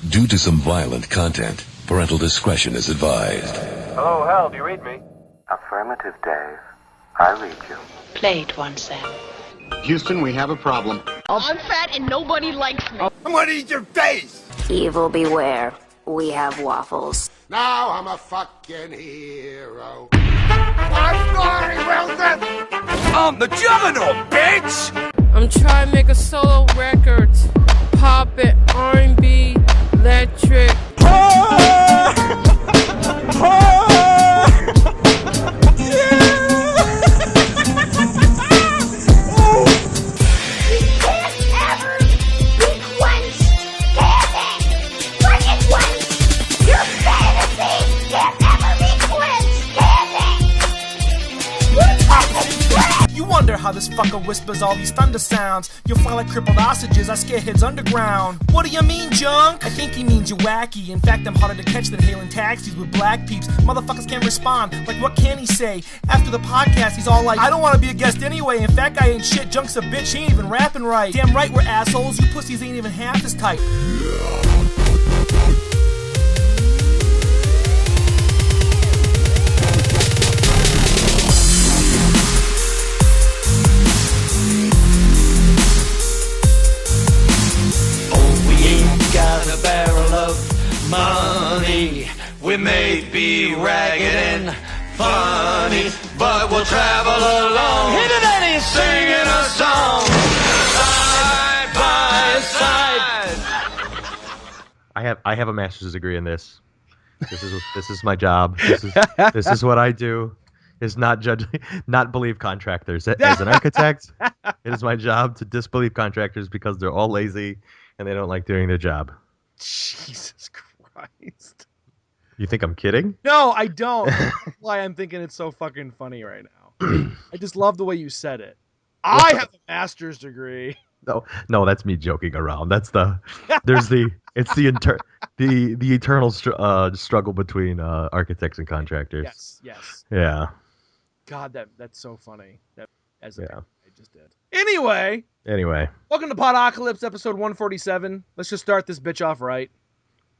Due to some violent content, parental discretion is advised. Hello, Hal, do you read me? Affirmative, Dave. I read you. Play it once, Sam. Houston, we have a problem. I'm fat and nobody likes me. I'm gonna eat your face! Evil beware. We have waffles. Now I'm a fucking hero. I'm sorry, Wilson! I'm the juggernaut, bitch! I'm trying to make a solo record. Pop it, R&B, electric. How this fucker whispers all these thunder sounds. You'll fly like crippled ostriches, I scare heads underground. What do you mean, junk? I think he means you're wacky. In fact, I'm harder to catch than hailing taxis with black peeps. Motherfuckers can't respond, like what can he say? After the podcast, he's all like, I don't want to be a guest anyway. In fact, I ain't shit, junk's a bitch, he ain't even rapping right. Damn right we're assholes, you pussies ain't even half as tight. A barrel of money. We may be ragged and funny, but we'll travel along, hit it and singing a song, side by side. I have a master's degree in this. This is my job. This is what I do. Is not believe contractors. As an architect, it is my job to disbelieve contractors because they're all lazy and they don't like doing their job. Jesus Christ. You think I'm kidding? No, I don't. That's why I'm thinking it's so fucking funny right now. I just love the way you said it. I have a master's degree. No, that's me joking around. It's the eternal struggle between architects and contractors. Yes. Yeah. God, that's so funny. I just did. Anyway, welcome to Podocalypse episode 147. Let's just start this bitch off right.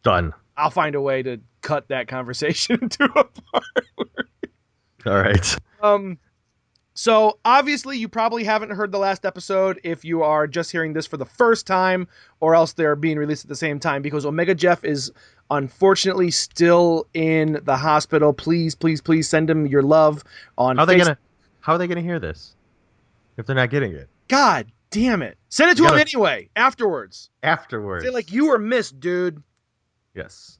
Done. I'll find a way to cut that conversation into a part. All right. So obviously you probably haven't heard the last episode if you are just hearing this for the first time, or else they're being released at the same time because Omega Jeff is unfortunately still in the hospital. Please send him your love on Facebook. How are they gonna hear this if they're not getting it? God damn it. Send it to him anyway, afterwards. Say like, you were missed, dude. Yes.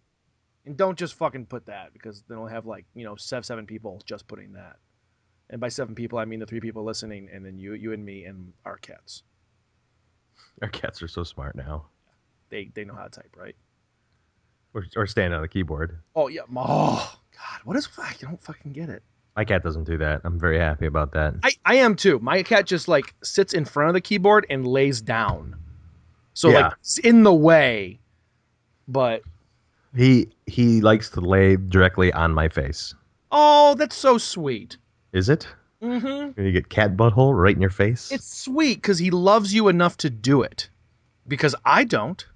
And don't just fucking put that, because then we'll have like, 7 people just putting that. And by 7 people, I mean the 3 people listening, and then you and me and our cats. Our cats are so smart now. They know how to type, right? Or stand on the keyboard. Oh, yeah. Oh, God. What is... I don't fucking get it. My cat doesn't do that. I'm very happy about that. I am too. My cat just like sits in front of the keyboard and lays down. So like it's in the way. But he likes to lay directly on my face. Oh, that's so sweet. Is it? Mm-hmm. You get cat butthole right in your face? It's sweet because he loves you enough to do it. Because I don't.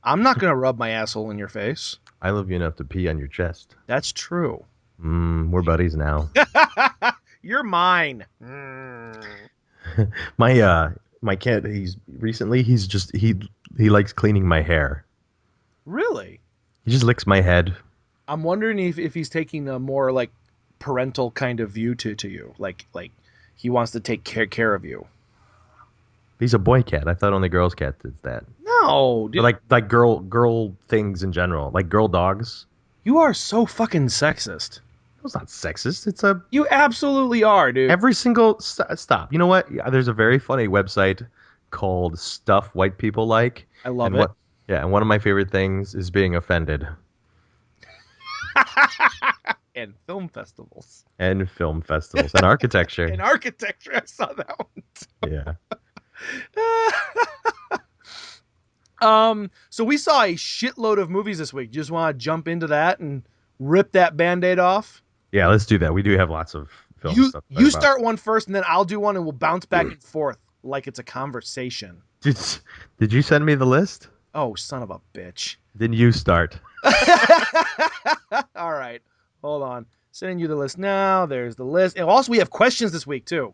I'm not going to rub my asshole in your face. I love you enough to pee on your chest. That's true. We're buddies now. You're mine. My cat, he likes cleaning my hair. Really? He just licks my head. I'm wondering if he's taking a more like parental kind of view to you. Like he wants to take care of you. He's a boy cat. I thought only girls' cats did that. No, dude. Like girl things in general, like girl dogs. You are so fucking sexist. It's not sexist. You absolutely are, dude. Every single stop. You know what? There's a very funny website called Stuff White People Like. I love it. And one of my favorite things is being offended. And film festivals. And architecture. And architecture. I saw that one too. Yeah. So we saw a shitload of movies this week. You just want to jump into that and rip that Band-Aid off? Yeah, let's do that. We do have lots of film stuff. You start one first, and then I'll do one, and we'll bounce back and forth like it's a conversation. Did you send me the list? Oh, son of a bitch. Then you start. All right. Hold on. Sending you the list now. There's the list. And also, we have questions this week, too.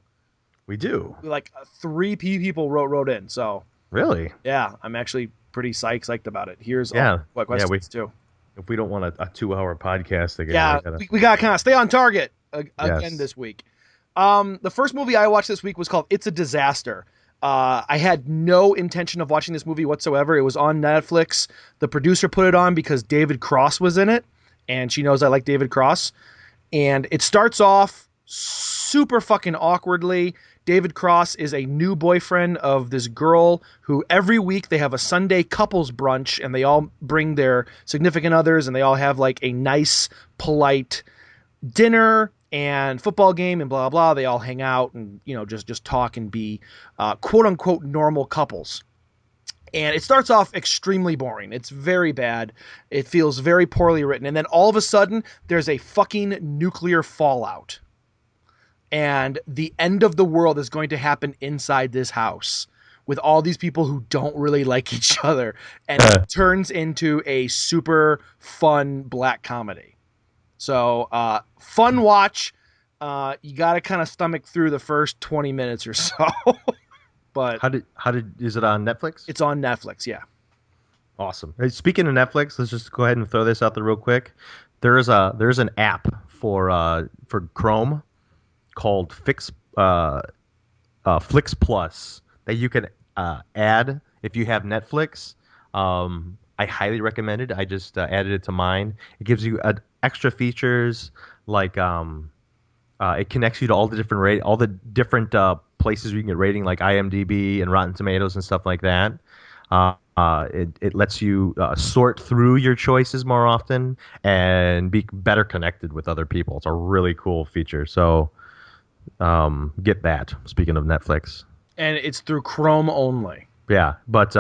We do. Like 3 people wrote in. So, Really? yeah, I'm actually pretty psyched about it. Here's all what questions, too. If we don't want a 2-hour podcast again. Yeah, we got to kind of stay on target again this week. The first movie I watched this week was called It's a Disaster. I had no intention of watching this movie whatsoever. It was on Netflix. The producer put it on because David Cross was in it, and she knows I like David Cross. And it starts off super fucking awkwardly. David Cross is a new boyfriend of this girl who every week they have a Sunday couples brunch, and they all bring their significant others, and they all have like a nice, polite dinner and football game and blah, blah. They all hang out and, just talk and be quote unquote normal couples. And it starts off extremely boring. It's very bad. It feels very poorly written. And then all of a sudden there's a fucking nuclear fallout. And the end of the world is going to happen inside this house with all these people who don't really like each other. And it turns into a super fun black comedy. So, fun watch. You got to kind of stomach through the first 20 minutes or so. But is it on Netflix? It's on Netflix, yeah. Awesome. Hey, speaking of Netflix, let's just go ahead and throw this out there real quick. There's an app for Chrome called Flix Plus that you can add if you have Netflix. I highly recommend it. I just added it to mine. It gives you extra features like it connects you to all the different places you can get rating, like IMDb and Rotten Tomatoes and stuff like that. It lets you sort through your choices more often and be better connected with other people. It's a really cool feature. So get that. Speaking of Netflix. And it's through Chrome only. Yeah, but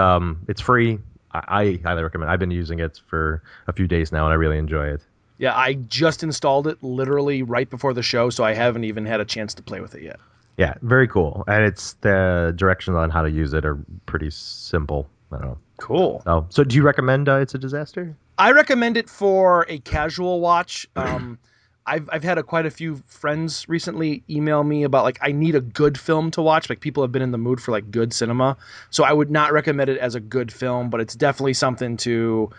it's free. I highly recommend it. I've been using it for a few days now, and I really enjoy it. Yeah, I just installed it literally right before the show, so I haven't even had a chance to play with it yet. Yeah, very cool. And it's the directions on how to use it are pretty simple. I don't know. Cool. So do you recommend It's a Disaster? I recommend it for a casual watch. I've had quite a few friends recently email me about like I need a good film to watch. Like people have been in the mood for like good cinema. So I would not recommend it as a good film, but it's definitely something to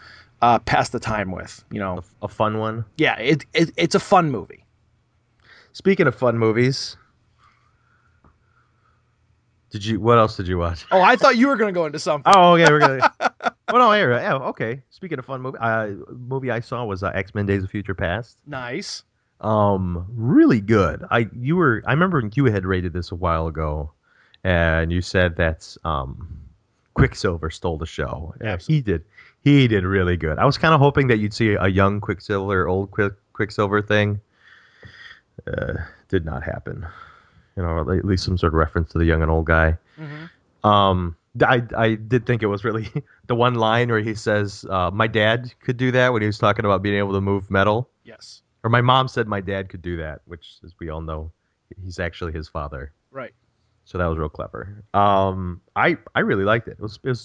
pass the time with. A fun one. Yeah, it's a fun movie. Speaking of fun movies, what else did you watch? Oh, I thought you were going to go into something. Oh, okay, we're gonna. Well, no, here. Yeah, okay. Speaking of fun movie I saw was X-Men: Days of Future Past. Nice. Really good. I remember you had rated this a while ago, and you said that Quicksilver stole the show. Yeah, he did. He did really good. I was kind of hoping that you'd see a young Quicksilver, old Quicksilver thing. Did not happen. At least some sort of reference to the young and old guy. Mm-hmm. I did think it was really the one line where he says, my dad could do that when he was talking about being able to move metal. Yes. Or my mom said my dad could do that, which, as we all know, he's actually his father. Right. So that was real clever. I really liked it. It was a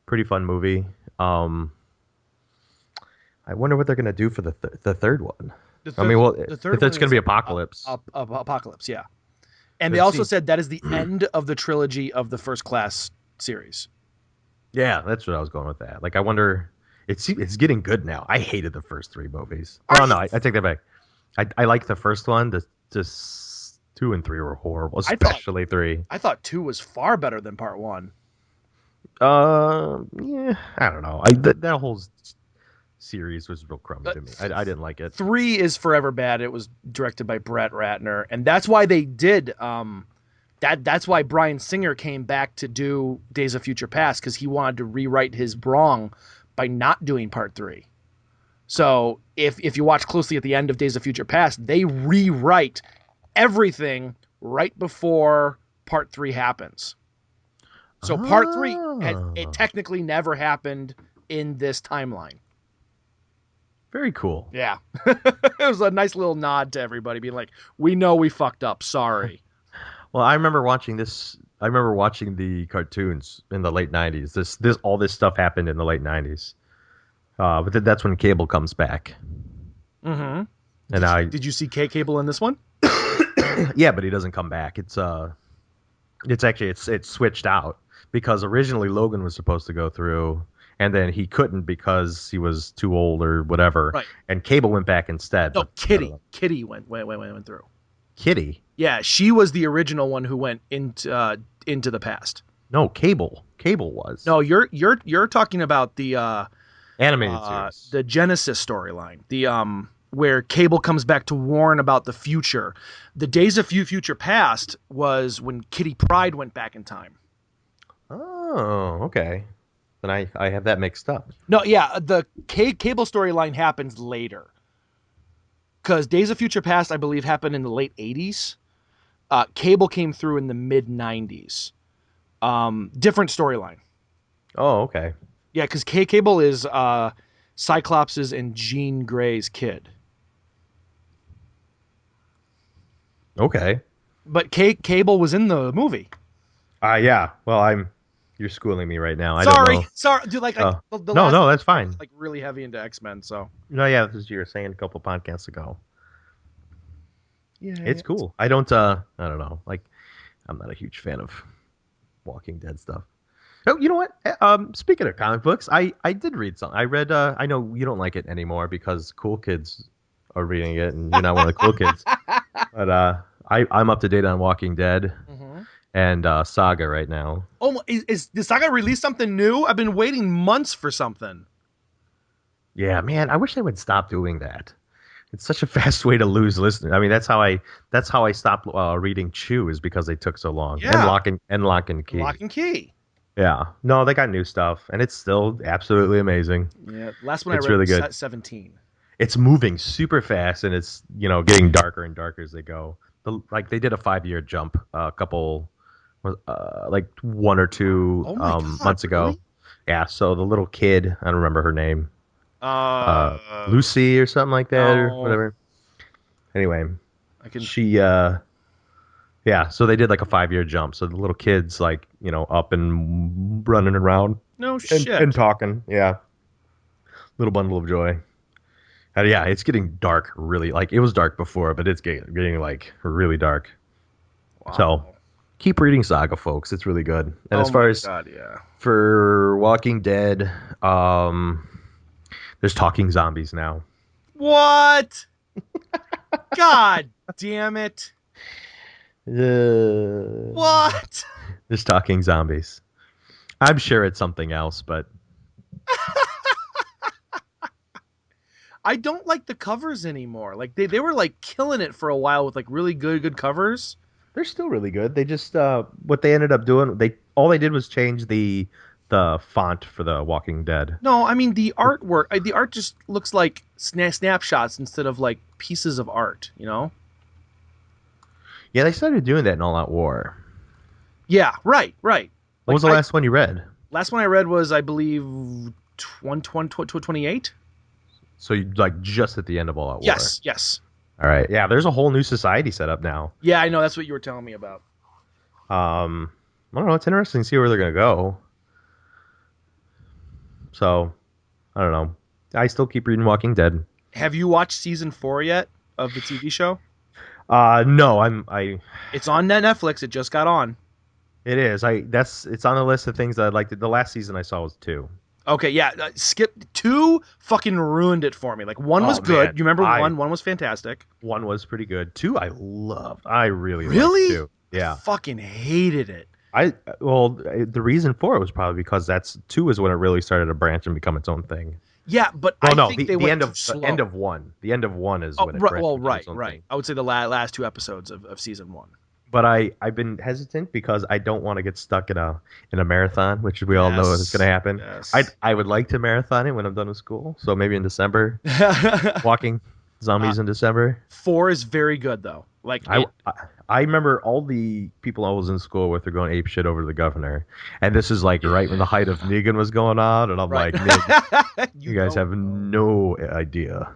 pretty fun movie. I wonder what they're going to do for the third one. If it's going to be Apocalypse. Apocalypse, yeah. And they also said that is the end of the trilogy of the First Class series. Yeah, that's what I was going with that. Like, I wonder... It's getting good now. I hated the first 3 movies. Oh, no, I take that back. I liked the first one. Just 2 and 3 were horrible, especially 3. I thought 2 was far better than part 1. Yeah, I don't know. That whole series was real crummy to me. I didn't like it. 3 is forever bad. It was directed by Brett Ratner, and that's why they did that's why Bryan Singer came back to do Days of Future Past, because he wanted to rewrite his wrong by not doing part 3. So if you watch closely at the end of Days of Future Past, they rewrite everything right before part 3 happens. So part 3 it technically never happened in this timeline. Very cool. Yeah. It was a nice little nod to everybody being like, we know we fucked up. Sorry. Well, I remember watching this I remember watching the cartoons in the late '90s. All this stuff happened in the late '90s. But that's when cable comes back. Mm-hmm. And did you see Cable in this one? Yeah, but he doesn't come back. It's switched out because originally Logan was supposed to go through, and then he couldn't because he was too old or whatever. Right. And Cable went back instead. No, Kitty. Kitty went through. Kitty. Yeah, she was the original one who went into the past. No, Cable. Cable was. No, you're talking about the animated series, the Genesis storyline. The where Cable comes back to warn about the future. The Days of Future Past was when Kitty Pryde went back in time. Oh, okay. Then I have that mixed up. No, yeah, the Cable storyline happens later. Because Days of Future Past, I believe, happened in the late 80s. Cable came through in the mid-90s. Different storyline. Oh, okay. Yeah, because Cable is Cyclops' and Jean Grey's kid. Okay. But Cable was in the movie. Yeah. Well, you're schooling me right now. Sorry, I don't know. sorry, dude. No, that's fine. Like really heavy into X-Men, so. No, yeah, this is you were saying a couple podcasts ago. Yeah, it's cool. I don't know. Like, I'm not a huge fan of Walking Dead stuff. Oh, you know what? Speaking of comic books, I did read something. I read. I know you don't like it anymore because cool kids are reading it, and you're not one of the cool kids. But I'm up to date on Walking Dead and Saga right now. Oh, is Saga release something new? I've been waiting months for something. Yeah, man, I wish they would stop doing that. It's such a fast way to lose listeners. I mean, that's how I stopped reading Chew, is because they took so long. Yeah. And Lock and Key. Lock and Key. Yeah. No, they got new stuff, and it's still absolutely amazing. Yeah. Last one it's I read really was good. 17. It's moving super fast, and it's getting darker and darker as they go. Like they did a 5-year jump a couple, like 1 or 2 months ago. Really? Yeah. So the little kid, I don't remember her name. Lucy or something like that, or whatever. Anyway, so they did like a 5-year jump. So the little kid's like, up and running around. No shit. And talking. Yeah. Little bundle of joy. And yeah, it's getting dark really. Like, it was dark before, but it's getting like really dark. Wow. So keep reading Saga, folks. It's really good. And as far as for Walking Dead, there's talking zombies now. What? God damn it. What? There's talking zombies. I'm sure it's something else, but I don't like the covers anymore. Like they were like killing it for a while with like really good covers. They're still really good. They just what they ended up doing, all they did was change the font for the Walking Dead. No, I mean the artwork. The art just looks like snapshots instead of like pieces of art. Yeah, they started doing that in All Out War. Yeah, right. What was the last one you read? Last one I read was, I believe, 28. So you like just at the end of All Out War. Yes. All right. Yeah, there's a whole new society set up now. Yeah, I know. That's what you were telling me about. I don't know. It's interesting to see where they're gonna go. So, I don't know. I still keep reading Walking Dead. Have you watched season 4 yet of the TV show? No. It's on Netflix. It just got on. It is. It's on the list of things that I'd like to. The last season I saw was 2. Okay, yeah. Skip 2. Fucking ruined it for me. Like 1 was good. Man. You remember 1? 1 was fantastic. 1 was pretty good. 2 I loved. I really loved 2. Yeah. I fucking hated it. The reason for it was probably because 2 is when it really started to branch and become its own thing. Yeah, but think they went too slow. The end of 1. The end of 1 is when it branched. Well, right. I would say the last 2 episodes of season 1. But I've been hesitant because I don't want to get stuck in a marathon, which we all know is going to happen. Yes. I would like to marathon it when I'm done with school, so maybe in December. Walking zombies in December. 4 is very good though. Like I remember all the people I was in school with were going ape shit over to the governor, and this is like right when the height of Negan was going on, and I'm like, you guys have no idea.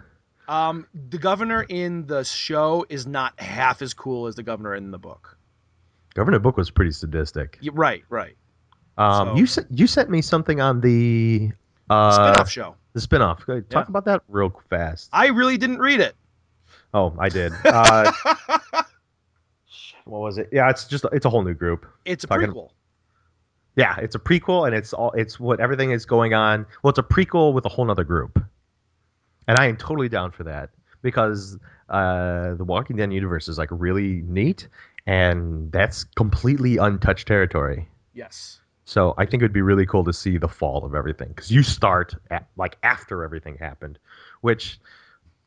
The governor in the show is not half as cool as the governor in the book. Governor Book was pretty sadistic. Right. You sent me something on the spin-off show. The spin-off. Talk about that real fast. I really didn't read it. Oh, I did. What was it? Yeah, it's a whole new group. It's a prequel. Yeah, it's a prequel, and it's what everything is going on. Well, it's a prequel with a whole nother group, and I am totally down for that because the Walking Dead universe is like really neat, and that's completely untouched territory. Yes. So I think it would be really cool to see the fall of everything because you start after everything happened, which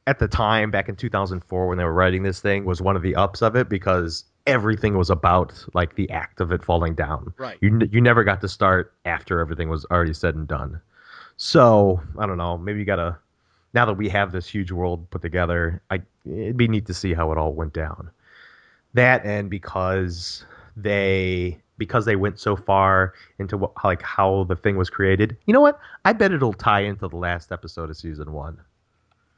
at the time back in 2004 when they were writing this thing was one of the ups of it because everything was about like the act of it falling down. Right. You never got to start after everything was already said and done. So I don't know. Maybe you gotta. Now that we have this huge world put together, it'd be neat to see how it all went down. That and because they went so far into how the thing was created. You know what? I bet it'll tie into the last episode of season 1.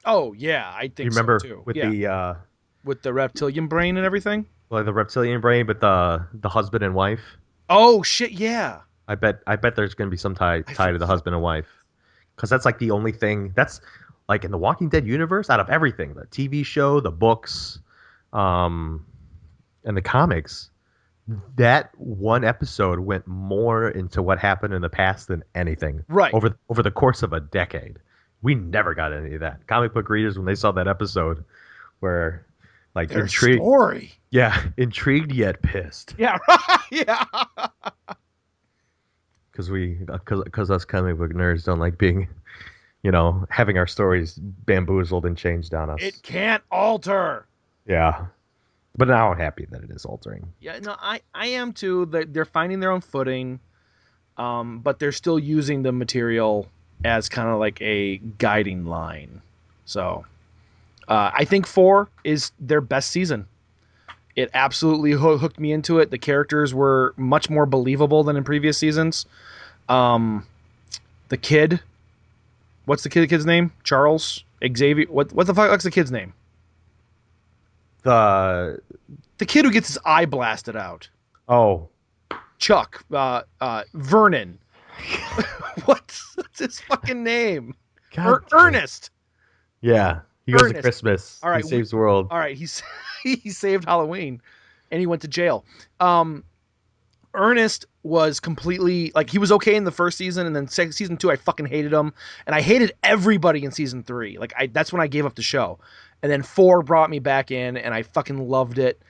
Oh yeah, I think. You remember so too. With the reptilian brain and everything. Well, the reptilian brain, but the husband and wife. Oh shit! Yeah. I bet there's going to be some tie to the husband and wife, because that's like the only thing that's like in the Walking Dead universe out of everything, the TV show, the books, and the comics. That one episode went more into what happened in the past than anything. Right. Over the course of a decade, we never got any of that. Comic book readers, when they saw that episode, were like their intrigued. Story. Yeah, intrigued yet pissed. Yeah. Yeah. Because us comic book nerds don't like being, having our stories bamboozled and changed on us. It can't alter. Yeah. But now I'm happy that it is altering. Yeah, no, I am too. They're finding their own footing, but they're still using the material as kind of like a guiding line. So I think 4 is their best season. It absolutely hooked me into it. The characters were much more believable than in previous seasons. The kid, what's the kid's name? Charles? Xavier? What the fuck's the kid's name? The kid who gets his eye blasted out. Oh. Chuck. Vernon. What's his fucking name? Ernest. Yeah. He goes to Christmas. All right, he saves the world. All right. He saved Halloween, and he went to jail. Ernest was completely he was okay in the first season, and then season 2 I fucking hated him, and I hated everybody in season 3. That's when I gave up the show, and then 4 brought me back in, and I fucking loved it.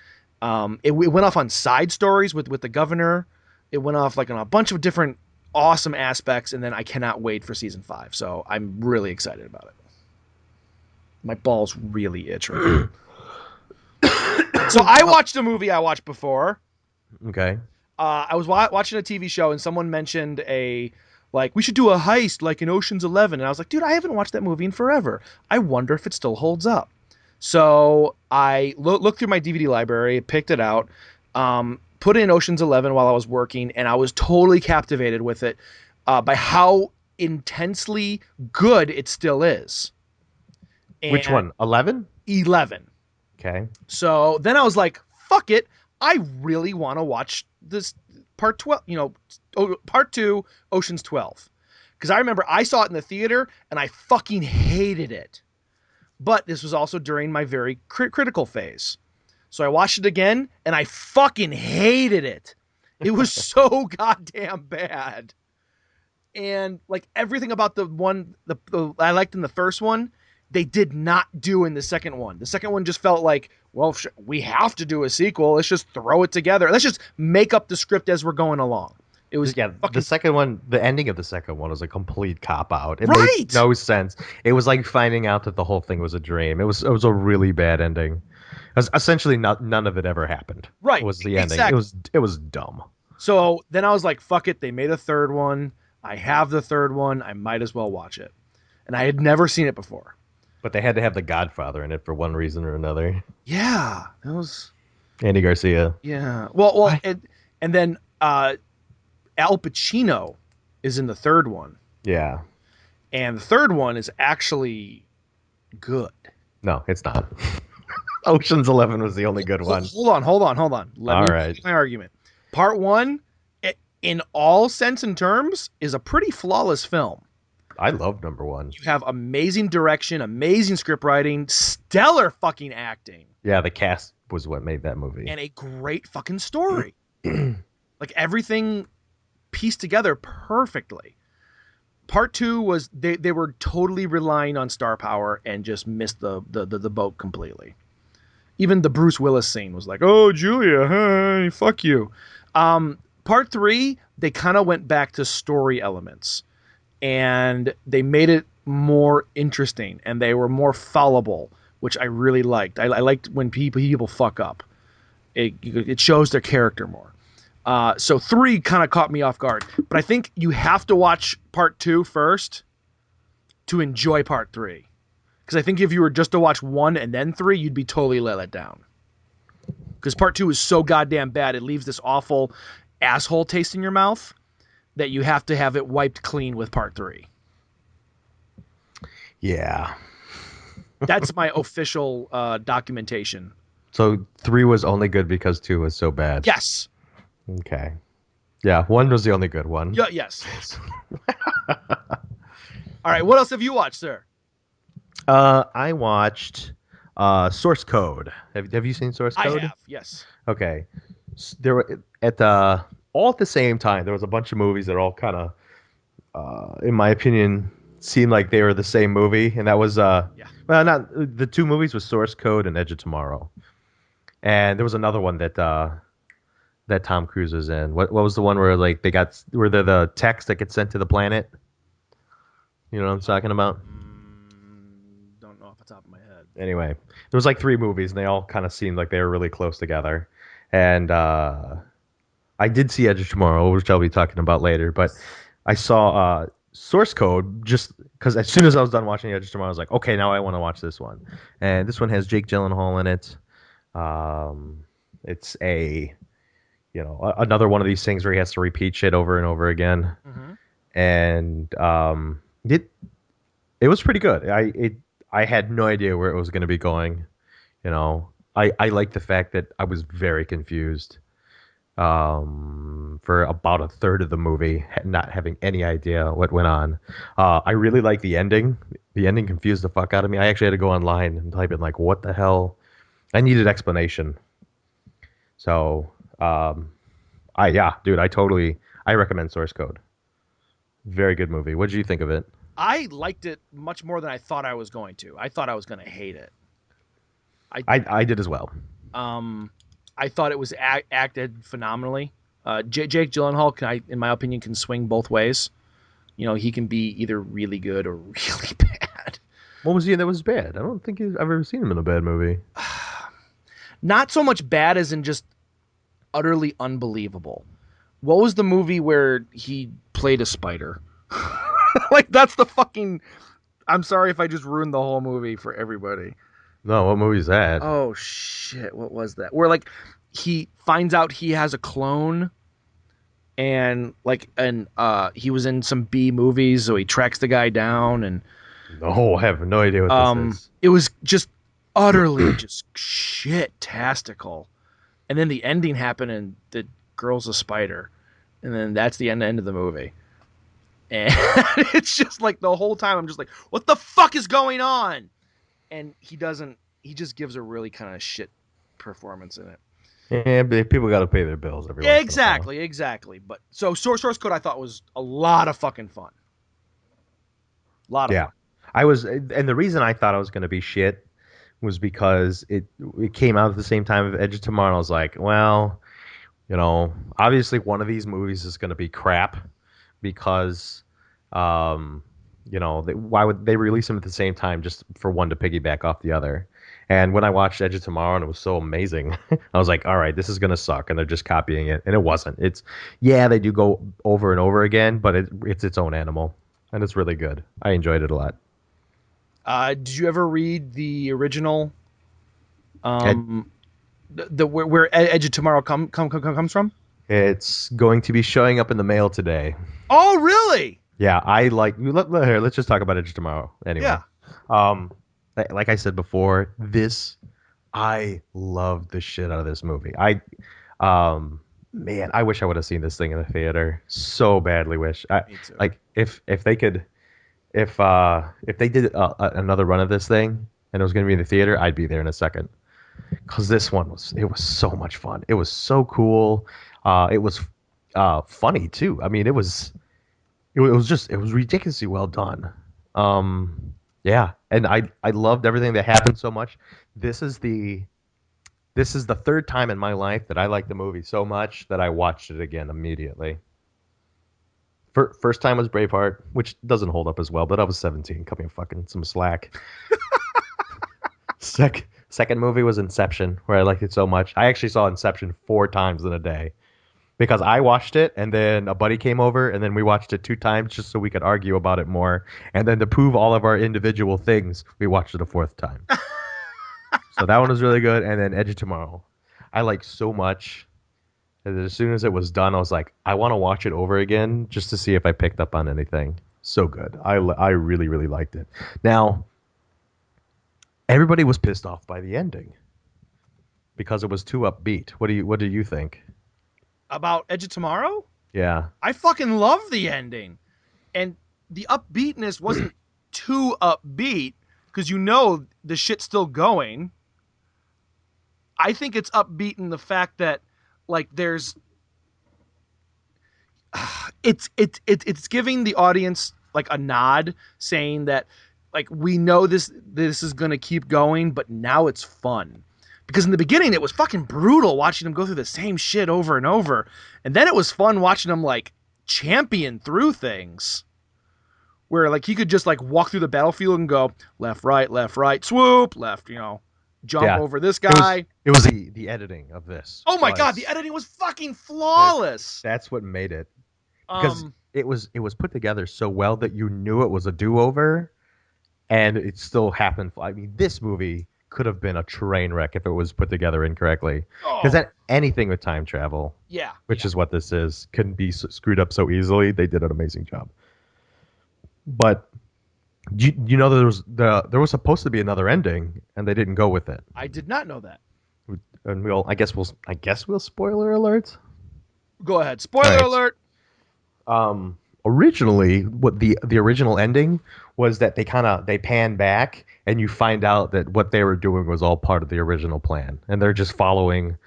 It went off on side stories with the governor. It went off on a bunch of different awesome aspects, and then I cannot wait for season 5. So I'm really excited about it. My balls really itch right now. So I watched a movie I watched before. Okay. I was watching a TV show, and someone mentioned we should do a heist like in Ocean's 11. And I was like, dude, I haven't watched that movie in forever. I wonder if it still holds up. So I looked through my DVD library, picked it out, put in Ocean's 11 while I was working, and I was totally captivated with it by how intensely good it still is. And which one? 11? 11. Okay. So then I was like, fuck it. I really want to watch this part 12, part 2, Ocean's 12. Because I remember I saw it in the theater and I fucking hated it. But this was also during my very critical phase. So I watched it again and I fucking hated it. It was so goddamn bad. And everything about the one I liked in the first one, they did not do in the second one. The second one just felt like, well, we have to do a sequel. Let's just throw it together. Let's just make up the script as we're going along. It was the second one. The ending of the second one was a complete cop out. It right. made no sense. It was like finding out that the whole thing was a dream. It was a really bad ending. Essentially, none of it ever happened. Right. Was the ending. Exactly. It was dumb. So then I was like, fuck it. They made a third one. I have the third one. I might as well watch it. And I had never seen it before. But they had to have the Godfather in it for one reason or another. Yeah, that was Andy Garcia. Yeah, well, and then Al Pacino is in the third one. Yeah, and the third one is actually good. No, it's not. Ocean's 11 was the only good one. Hold on. Let me right. make my argument. Part 1, in all sense and terms, is a pretty flawless film. I love number 1. You have amazing direction, amazing script writing, stellar fucking acting. Yeah, the cast was what made that movie. And a great fucking story. Like everything pieced together perfectly. Part 2 was they were totally relying on star power and just missed the boat completely. Even the Bruce Willis scene was like, "Oh, Julia, hey, fuck you." Part 3, they kind of went back to story elements, and they made it more interesting, and they were more fallible, which I really liked. I liked when people fuck up. It shows their character more. So 3 kind of caught me off guard, but I think you have to watch part 2 first to enjoy part 3. Because I think if you were just to watch 1 and then 3, you'd be totally let down. Because part 2 is so goddamn bad, it leaves this awful asshole taste in your mouth that you have to have it wiped clean with part 3. Yeah. That's my official documentation. So 3 was only good because 2 was so bad. Yes. Okay. Yeah, 1 was the only good one. Yeah. Yes. All right. What else have you watched, sir? I watched Source Code. Have you seen Source Code? I have. Yes. Okay. There were all at the same time. There was a bunch of movies that all kind of, in my opinion, seemed like they were the same movie, and that was well, not the 2 movies was Source Code and Edge of Tomorrow, and there was another one that Tom Cruise was in. What was the one where like were there the text that gets sent to the planet? You know what I'm talking about? Don't know off the top of my head. Anyway, there was like 3 movies, and they all kind of seemed like they were really close together. And I did see Edge of Tomorrow, which I'll be talking about later. But I saw Source Code just because as soon as I was done watching Edge of Tomorrow, I was like, okay, now I want to watch this one. And this one has Jake Gyllenhaal in it. It's another one of these things where he has to repeat shit over and over again. Mm-hmm. And it was pretty good. I had no idea where it was going to be going. I like the fact that I was very confused for about a third of the movie, not having any idea what went on. I really like the ending. The ending confused the fuck out of me. I actually had to go online and type in like, what the hell? I needed explanation. So, I recommend Source Code. Very good movie. What did you think of it? I liked it much more than I thought I was going to. I thought I was going to hate it. I did as well. I thought it was acted phenomenally. Jake Gyllenhaal, in my opinion, can swing both ways. He can be either really good or really bad. What was he in that was bad? I don't think I've ever seen him in a bad movie. Not so much bad as in just utterly unbelievable. What was the movie where he played a spider? Like, that's the fucking... I'm sorry if I just ruined the whole movie for everybody. No, what movie is that? Oh, shit. What was that? Where, like, he finds out he has a clone, and he was in some B movies, so he tracks the guy down, and... No, I have no idea what this is. It was just utterly just shit-tastical. And then the ending happened, and the girl's a spider. And then that's the end of the movie. And it's just like the whole time I'm just like, what the fuck is going on? And he just gives a really kind of shit performance in it. Yeah, but people got to pay their bills every once in a while. Exactly. But so Source Code I thought was a lot of fucking fun. Fun. And the reason I thought I was going to be shit was because it came out at the same time of Edge of Tomorrow. I was like, well, obviously one of these movies is going to be crap because, why would they release them at the same time just for one to piggyback off the other? And when I watched Edge of Tomorrow and it was so amazing, I was like, all right, this is going to suck. And they're just copying it. And it wasn't. They do go over and over again, but it's its own animal. And it's really good. I enjoyed it a lot. Did you ever read the original? Where Edge of Tomorrow comes from? It's going to be showing up in the mail today. Oh, really? Yeah, let's just talk about Edge of Tomorrow anyway. Yeah. Like I said before, I loved the shit out of this movie. Man, I wish I would have seen this thing in the theater. So badly wish. Me too. Like if they could, if they did another run of this thing and it was going to be in the theater, I'd be there in a second. Because this one was so much fun. It was so cool. It was funny too. I mean, it was ridiculously well done. Yeah, and I loved everything that happened so much. This is the third time in my life that I liked the movie so much that I watched it again immediately. First time was Braveheart, which doesn't hold up as well, but I was 17. Cut me fucking some slack. Second movie was Inception, where I liked it so much. I actually saw Inception 4 times in a day because I watched it, and then a buddy came over, and then we watched it 2 times just so we could argue about it more. And then to prove all of our individual things, we watched it a 4th time. So that one was really good. And then Edge of Tomorrow, I liked so much. And as soon as it was done, I was like, I want to watch it over again just to see if I picked up on anything. So good. I really, really liked it. Now, everybody was pissed off by the ending because it was too upbeat. What do you think? About Edge of Tomorrow? Yeah. I fucking love the ending. And the upbeatness wasn't too upbeat because you know the shit's still going. I think it's upbeat in the fact that like there's it's giving the audience like a nod saying that like we know this is going to keep going, but now it's fun. Because in the beginning it was fucking brutal watching them go through the same shit over and over. And then it was fun watching them like champion through things. Where like he could just like walk through the battlefield and go left, right, swoop, left, jump over this guy. It was the editing of this. Oh my god, the editing was fucking flawless. That's what made it. Because it was put together so well that you knew it was a do-over, and it still happened. I mean, this movie could have been a train wreck if it was put together incorrectly. Because anything with time travel, which is what this is, can be screwed up so easily. They did an amazing job. But you know there was supposed to be another ending, and they didn't go with it. I did not know that. And I guess we'll spoiler alert. Go ahead, spoiler alert. Originally, what the original ending was that they pan back, and you find out that what they were doing was all part of the original plan, and they're just following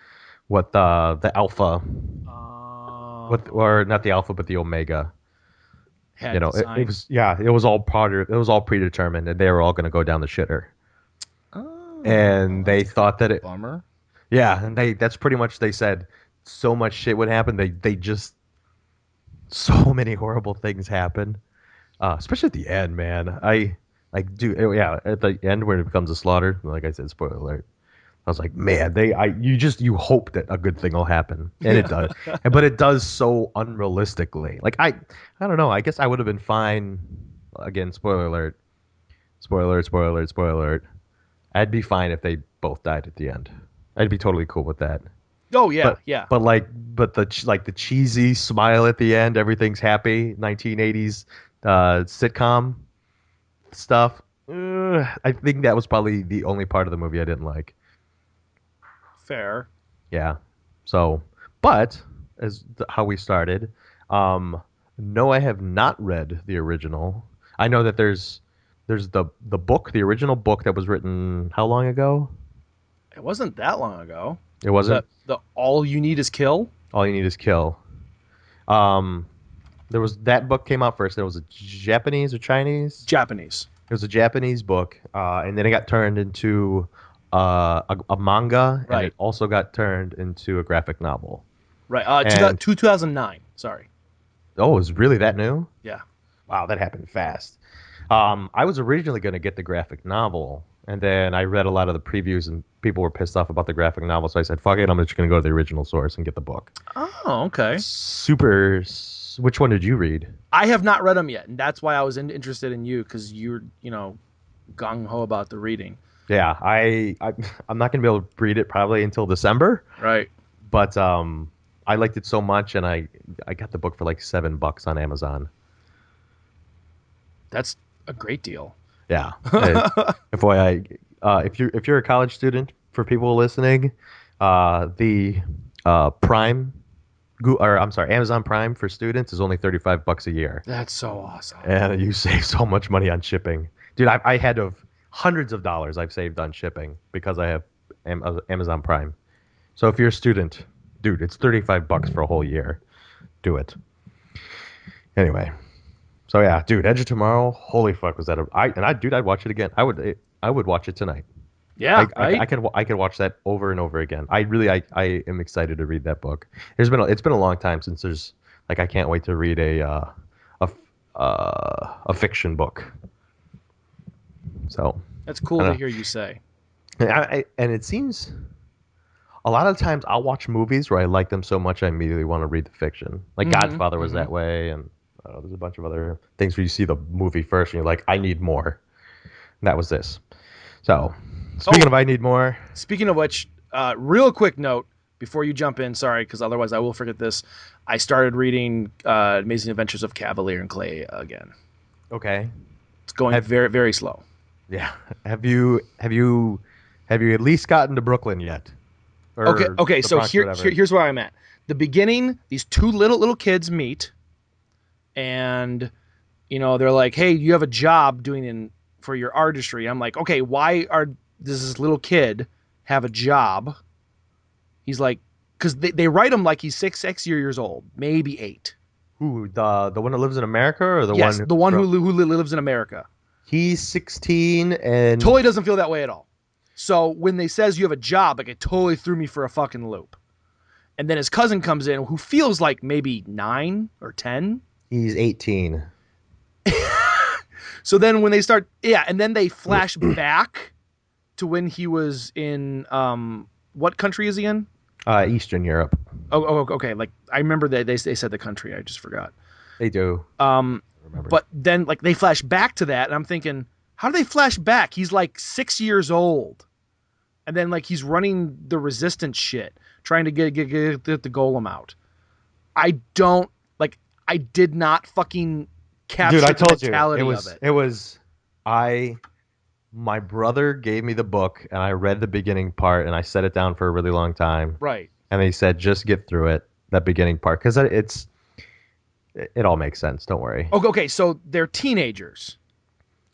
what the Alpha, or not the Alpha, but the Omega. It was all predetermined, and they were all going to go down the shitter. Oh, and they thought that bummer. Yeah, and that's pretty much, they said so much shit would happen. They just, so many horrible things happen, especially at the end, man. At the end where it becomes a slaughter, like I said, spoiler alert. I was like, man, you hope that a good thing will happen, and it does, but it does so unrealistically. Like I don't know. I guess I would have been fine. Again, spoiler alert. I'd be fine if they both died at the end. I'd be totally cool with that. Oh yeah, yeah. But the cheesy smile at the end, everything's happy, 1980s sitcom stuff. I think that was probably the only part of the movie I didn't like. Fair. Yeah. So, but as how we started, no, I have not read the original. I know that there's the book, the original book that was written how long ago? It wasn't that long ago. It wasn't. The All You Need Is Kill. All You Need Is Kill. There was that book came out first. There was a Japanese or Chinese? Japanese. It was a Japanese book, and then it got turned into a manga, right. And it also got turned into a graphic novel. Right. 2009. Sorry. Oh, it was really that new? Yeah. Wow, that happened fast. I was originally going to get the graphic novel, and then I read a lot of the previews, and people were pissed off about the graphic novel, so I said, fuck it, I'm just going to go to the original source and get the book. Oh, okay. Which one did you read? I have not read them yet, and that's why I was interested in you, because you're, gung-ho about the reading. Yeah, I'm not going to be able to read it probably until December. Right. But I liked it so much, and I got the book for like $7 on Amazon. That's a great deal. Yeah. If you're a college student for people listening, the Prime, Amazon Prime for students is only $35 a year. That's so awesome. And you save so much money on shipping. Dude, I had hundreds of dollars I've saved on shipping because I have Amazon Prime. So if you're a student, dude, it's $35 for a whole year. Do it. Anyway. So yeah, dude, Edge of Tomorrow, holy fuck, was that I'd watch it again. I would watch it tonight. Yeah, I could watch that over and over again. I am excited to read that book. It's been a long time since I can't wait to read a fiction book. So that's cool to hear you say. And it seems a lot of times I'll watch movies where I like them so much I immediately want to read the fiction. Like Godfather was that way, and there's a bunch of other things where you see the movie first and you're like, I need more. And that was this. So, speaking of I need more. Speaking of which, real quick note before you jump in, sorry, because otherwise I will forget this. I started reading Amazing Adventures of Cavalier and Clay again. Okay. It's going very, very slow. Yeah. Have you at least gotten to Brooklyn yet? Okay. So here's where I'm at. The beginning, these two little kids meet. And, they're like, hey, you have a job for your artistry. I'm like, okay, why does this little kid have a job? He's like, because they write him like he's 6 years old, maybe 8. Who, the one that lives in America or the yes, one? the one who lives in America. He's 16 and... Totally doesn't feel that way at all. So when they says you have a job, like it totally threw me for a fucking loop. And then his cousin comes in who feels like maybe 9 or 10. He's 18. So then when they start, and then they flash back to when he was in, what country is he in? Eastern Europe. Oh, okay. Like I remember they said the country. I just forgot. They do. Remember. But then like they flash back to that, and I'm thinking, how do they flash back? He's like 6 years old, and then like he's running the resistance shit, trying to get the golem out. I did not fucking capture Dude, I told the mentality you. of it. It was my brother gave me the book and I read the beginning part and I set it down for a really long time. Right. And he said, just get through it, that beginning part, because it all makes sense. Don't worry. Okay, so they're teenagers.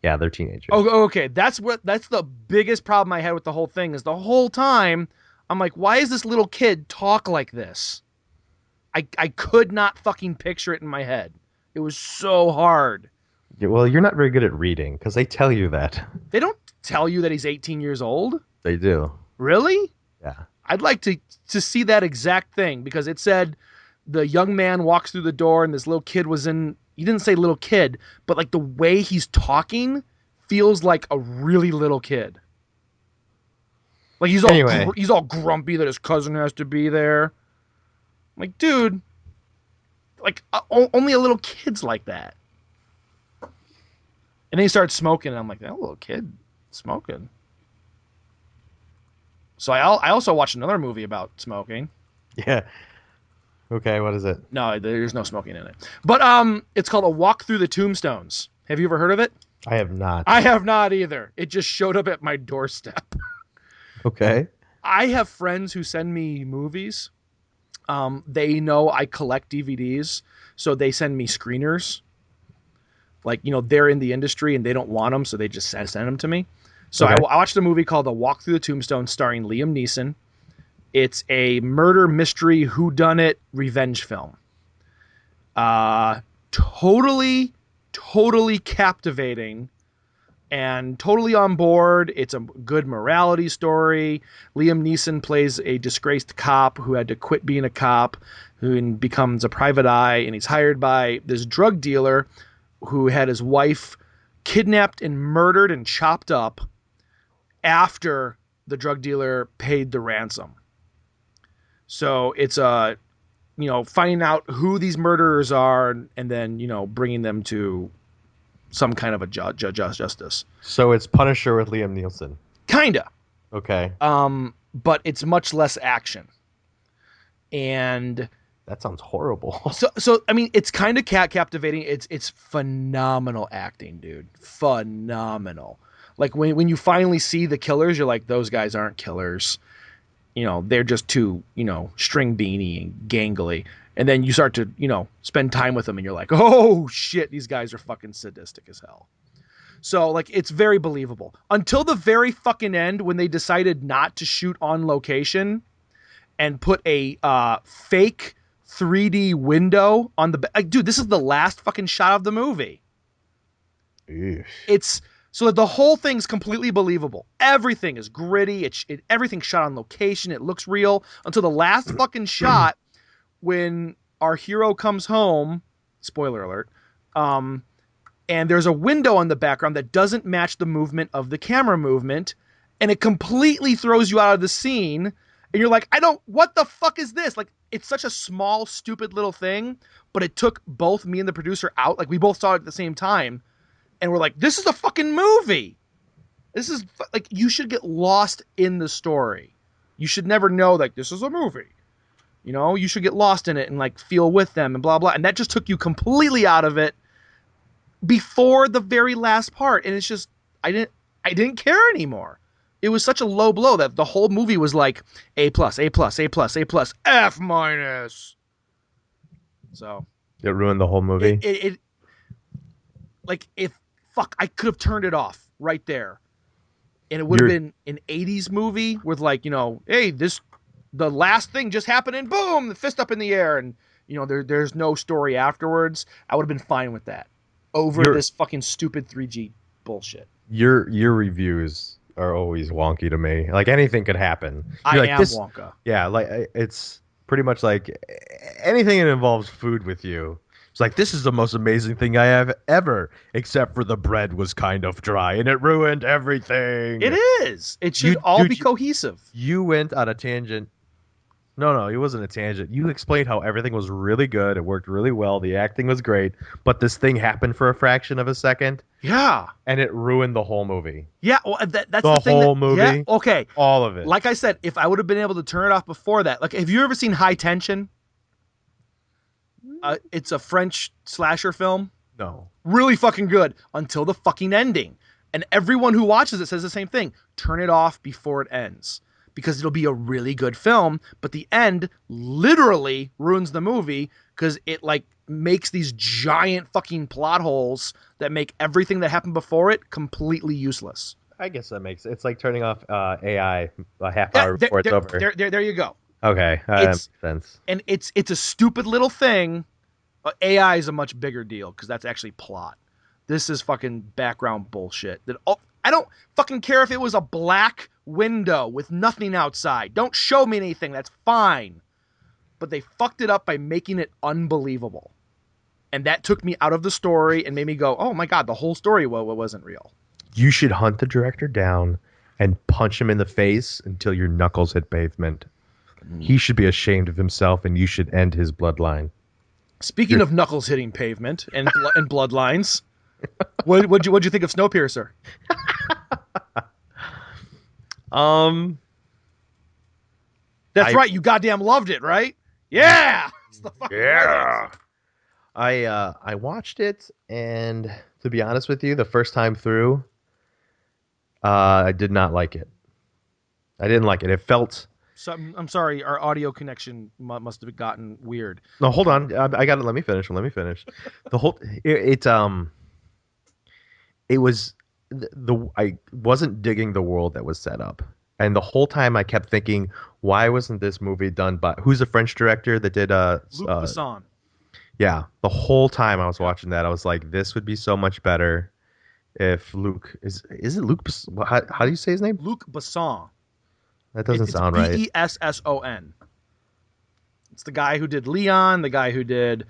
Yeah, they're teenagers. Okay. That's the biggest problem I had with the whole thing is the whole time I'm like, why is this little kid talk like this? I could not fucking picture it in my head. It was so hard. Yeah, well, you're not very good at reading because they tell you that. They don't tell you that he's 18 years old. They do. Really? Yeah. I'd like to see that exact thing because it said the young man walks through the door and this little kid was in. He didn't say little kid, but like the way he's talking feels like a really little kid. Like he's all grumpy that his cousin has to be there. I'm like, dude, like only a little kid's like that. And then he starts smoking, and I'm like, that little kid smoking. So I also watched another movie about smoking. Yeah. Okay, what is it? No, there's no smoking in it. But it's called A Walk Through the Tombstones. Have you ever heard of it? I have not. I have not either. It just showed up at my doorstep. Okay. I have friends who send me movies. They know I collect DVDs, so they send me screeners. Like, they're in the industry and they don't want them, so they just send them to me. So okay. I watched a movie called A Walk Through the Tombstone starring Liam Neeson. It's a murder mystery whodunit revenge film. Totally captivating and totally on board. It's a good morality story. Liam Neeson plays a disgraced cop who had to quit being a cop, who becomes a private eye, and he's hired by this drug dealer who had his wife kidnapped and murdered and chopped up after the drug dealer paid the ransom. So it's finding out who these murderers are and then, bringing them to some kind of a justice. So it's Punisher with Liam Neeson. Kinda. Okay. But it's much less action. And that sounds horrible. So I mean, it's kind of captivating. It's phenomenal acting, dude. Phenomenal. Like when you finally see the killers, you're like, those guys aren't killers. They're just too, string beanie and gangly. And then you start to, spend time with them and you're like, oh shit, these guys are fucking sadistic as hell. So like, it's very believable until the very fucking end when they decided not to shoot on location and put a fake 3D window on the like, dude, this is the last fucking shot of the movie. Eesh. It's so the whole thing's completely believable. Everything is gritty. Everything's shot on location. It looks real until the last fucking shot when our hero comes home. Spoiler alert. And there's a window on the background that doesn't match the movement of the camera movement, and it completely throws you out of the scene. And you're like, what the fuck is this? Like, it's such a small, stupid little thing, but it took both me and the producer out. Like, we both saw it at the same time. And we're like, this is a fucking movie. This is like, you should get lost in the story. You should never know, like, this is a movie. You should get lost in it and like feel with them and blah, blah. And that just took you completely out of it before the very last part. And it's just, I didn't care anymore. It was such a low blow that the whole movie was like A+, A+, A+, A+, F-. So it ruined the whole movie. It like, if I could have turned it off right there, and it would have been an 80s movie with like, hey, the last thing just happened and boom, the fist up in the air, and there's no story afterwards. I would have been fine with that over this fucking stupid 3G bullshit. Your reviews are always wonky to me. Like, anything could happen. I am Wonka. Yeah, like it's pretty much like anything that involves food with you. It's like, this is the most amazing thing I have ever, except for the bread was kind of dry and it ruined everything. It is. It should be cohesive. You went on a tangent. No, it wasn't a tangent. You explained how everything was really good. It worked really well. The acting was great. But this thing happened for a fraction of a second. Yeah. And it ruined the whole movie. Yeah, well, that's the thing. The whole movie? Yeah, okay. All of it. Like I said, if I would have been able to turn it off before that. Like, have you ever seen High Tension? It's a French slasher film. No. Really fucking good until the fucking ending. And everyone who watches it says the same thing. Turn it off before it ends. Because it'll be a really good film, but the end literally ruins the movie because it like makes these giant fucking plot holes that make everything that happened before it completely useless. I guess that makes it's like turning off AI a half hour before it's over. There you go. Okay, that makes sense. And it's a stupid little thing. AI is a much bigger deal because that's actually plot. This is fucking background bullshit. I don't fucking care if it was a black window with nothing outside. Don't show me anything. That's fine. But they fucked it up by making it unbelievable. And that took me out of the story and made me go, oh my God, the whole story wasn't real. You should hunt the director down and punch him in the face until your knuckles hit pavement. He should be ashamed of himself and you should end his bloodline. Speaking of knuckles hitting pavement and bloodlines, what'd you think of Snowpiercer? That's right. You goddamn loved it, right? Yeah. It's the fucking yeah. I watched it, and to be honest with you, the first time through, I did not like it. I didn't like it. It felt. So, I'm sorry. Our audio connection must have gotten weird. No, hold on. I got it. Let me finish. The whole it was I wasn't digging the world that was set up. And the whole time I kept thinking, why wasn't this movie done by who's the French director that did Luc Besson. Yeah, the whole time I was watching that, I was like, this would be so much better if Luc is it Luc? How do you say his name? Luc Besson. That doesn't sound right. Besson. It's the guy who did Leon, the guy who did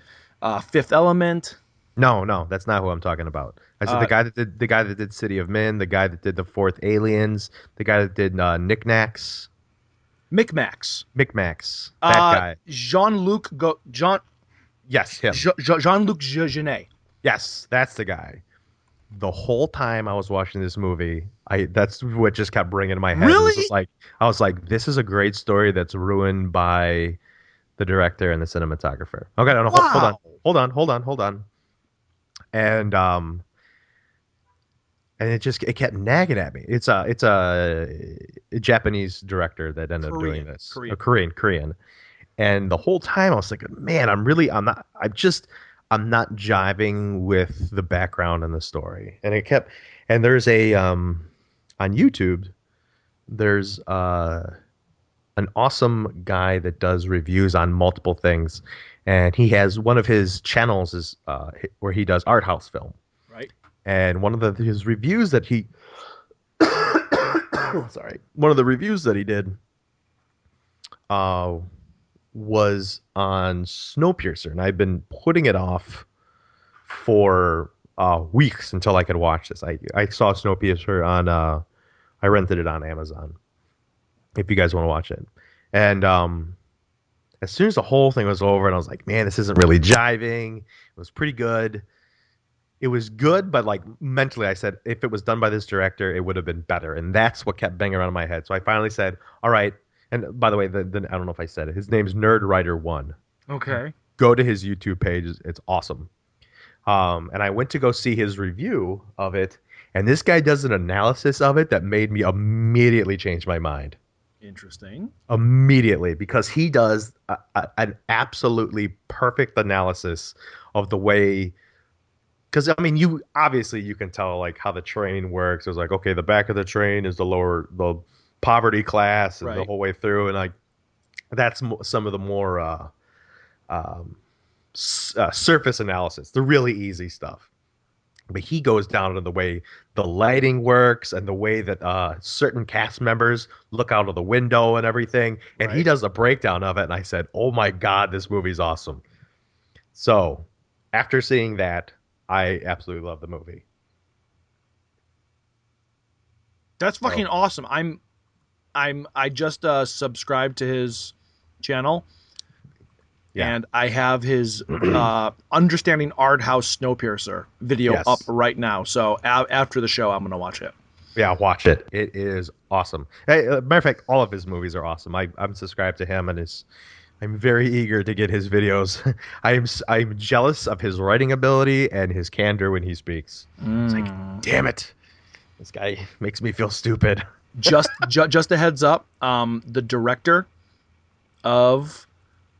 Fifth Element. No, that's not who I'm talking about. I said the guy that did City of Men, the guy that did the Fourth Aliens, the guy that did Knickknacks. Micmacs. That guy. Jean-Luc Yes, him. Jean-Luc Genet. Yes, that's the guy. The whole time I was watching this movie, that's what just kept ringing in my head. Really? I was like, this is a great story that's ruined by the director and the cinematographer. Okay, no, wow. hold on. And and it kept nagging at me. It's a Japanese director that ended up doing this. Korean. And the whole time I was like, man, I'm not jiving with the background and the story. And there's on YouTube, there's an awesome guy that does reviews on multiple things. And he has one of his channels is where he does art house film. Right. And one of his reviews that he one of the reviews that he did was on Snowpiercer, and I've been putting it off for weeks until I could watch this. I saw Snowpiercer on I rented it on Amazon. If you guys want to watch it, and as soon as the whole thing was over, and I was like, man, this isn't really jiving. It was pretty good. It was good, but like mentally, I said, if it was done by this director, it would have been better, and that's what kept banging around in my head. So I finally said, all right. And by the way, I don't know if I said it. His name's NerdWriter1. Okay. Go to his YouTube page. It's awesome. And I went to go see his review of it, and this guy does an analysis of it that made me immediately change my mind. Interesting. Immediately, because he does an absolutely perfect analysis of the way. Because I mean, you can tell like how the train works. It's like, okay, the back of the train is the poverty class, and the whole way through, and like that's some of the more surface analysis, the really easy stuff. But he goes down to the way the lighting works and the way that certain cast members look out of the window and everything. And he does a breakdown of it. And I said, oh my God, this movie's awesome. So after seeing that, I absolutely love the movie. That's fucking awesome. I just subscribed to his channel. Yeah. And I have his Understanding Art House Snowpiercer video up right now. So after the show, I'm going to watch it. Yeah, watch it. It is awesome. Hey, matter of fact, all of his movies are awesome. I'm subscribed to him, and I'm very eager to get his videos. I'm jealous of his writing ability and his candor when he speaks. It's like, damn it, this guy makes me feel stupid. just a heads up, the director of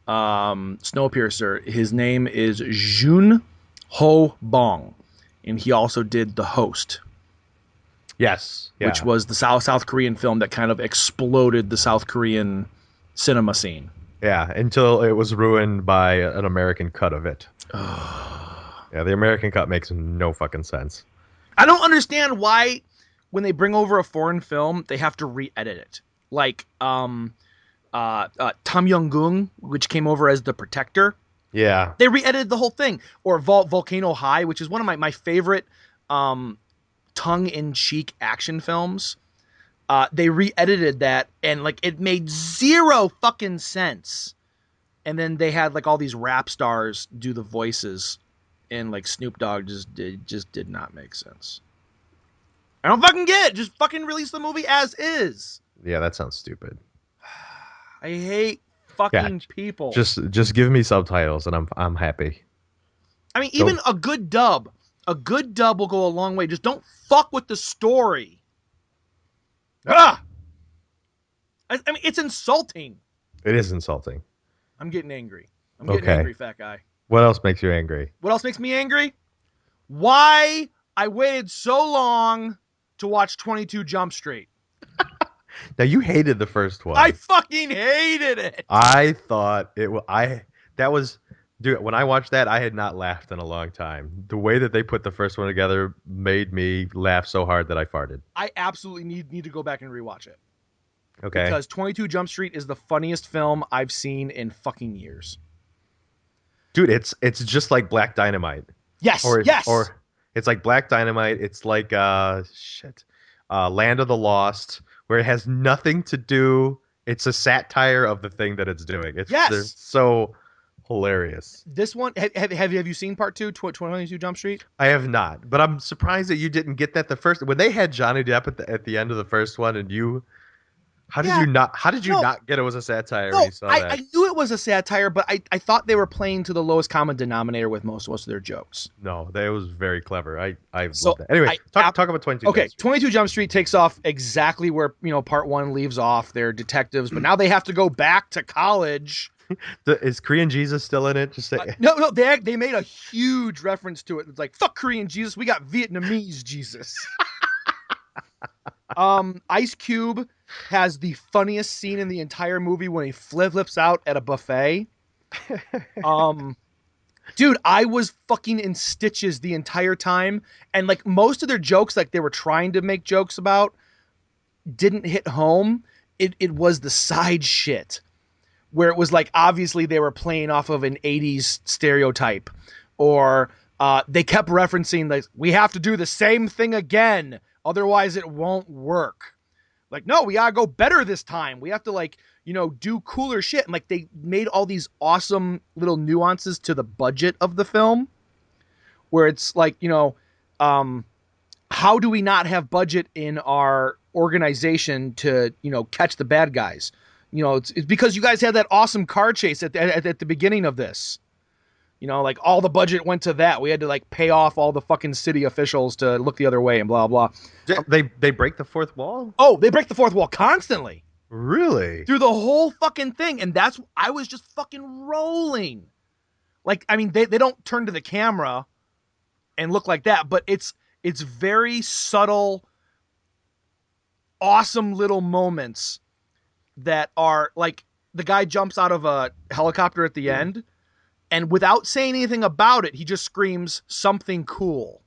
Snowpiercer, his name is Joon Ho Bong, and he also did The Host. Yes, which was the South Korean film that kind of exploded the South Korean cinema scene. Yeah, until it was ruined by an American cut of it. Yeah, the American cut makes no fucking sense. I don't understand why when they bring over a foreign film, they have to re-edit it. Like Tam Young-gung, which came over as the Protector. Yeah. They re-edited the whole thing. Or Volcano High, which is one of my favorite tongue-in-cheek action films. They re-edited that, and like it made zero fucking sense. And then they had like all these rap stars do the voices, and like Snoop Dogg just did not make sense. I don't fucking get it. Just fucking release the movie as is. Yeah, that sounds stupid. I hate fucking people. Just give me subtitles, and I'm happy. I mean, even a good dub will go a long way. Just don't fuck with the story. I mean, it's insulting. It is insulting. I'm getting angry. I'm getting angry, fat guy. What else makes you angry? What else makes me angry? Why I waited so long to watch 22 Jump Street. Now, you hated the first one. I fucking hated it. I thought it was... Dude, when I watched that, I had not laughed in a long time. The way that they put the first one together made me laugh so hard that I farted. I absolutely need to go back and rewatch it. Okay. Because 22 Jump Street is the funniest film I've seen in fucking years. Dude, it's just like Black Dynamite. Yes, Or yes. It's like Black Dynamite. It's like Land of the Lost, where it has nothing to do. It's a satire of the thing that it's doing. They're so hilarious. This one, have you seen part 2, 22 Jump Street? I have not, but I'm surprised that you didn't get that the first when they had Johnny Depp at the end of the first one, and you How did you not get it was a satire when No, you saw that? I knew it was a satire, but I thought they were playing to the lowest common denominator with most of their jokes. No, that was very clever. I So, love that. Anyway, talk about 22 Okay, Jump Street. 22 Jump Street takes off exactly where, part 1 leaves off. They're detectives, but now they have to go back to college. Is Korean Jesus still in it? Just say No, they made a huge reference to it. It's like, fuck Korean Jesus, we got Vietnamese Jesus. Ice Cube has the funniest scene in the entire movie when he flips out at a buffet. Dude, I was fucking in stitches the entire time, and like most of their jokes, like they were trying to make jokes about, didn't hit home. It was the side shit where it was like obviously they were playing off of an 80s stereotype, or they kept referencing like, we have to do the same thing again, otherwise it won't work. Like, no, we gotta go better this time. We have to do cooler shit. And like they made all these awesome little nuances to the budget of the film where it's like, how do we not have budget in our organization to, catch the bad guys? It's because you guys had that awesome car chase at the beginning of this. Like all the budget went to that. We had to like pay off all the fucking city officials to look the other way and blah, blah. They break the fourth wall? Oh, they break the fourth wall constantly. Really? Through the whole fucking thing. And I was just fucking rolling. Like, I mean, they don't turn to the camera and look like that, but it's very subtle, awesome little moments that are like the guy jumps out of a helicopter at the end. And without saying anything about it, he just screams something cool.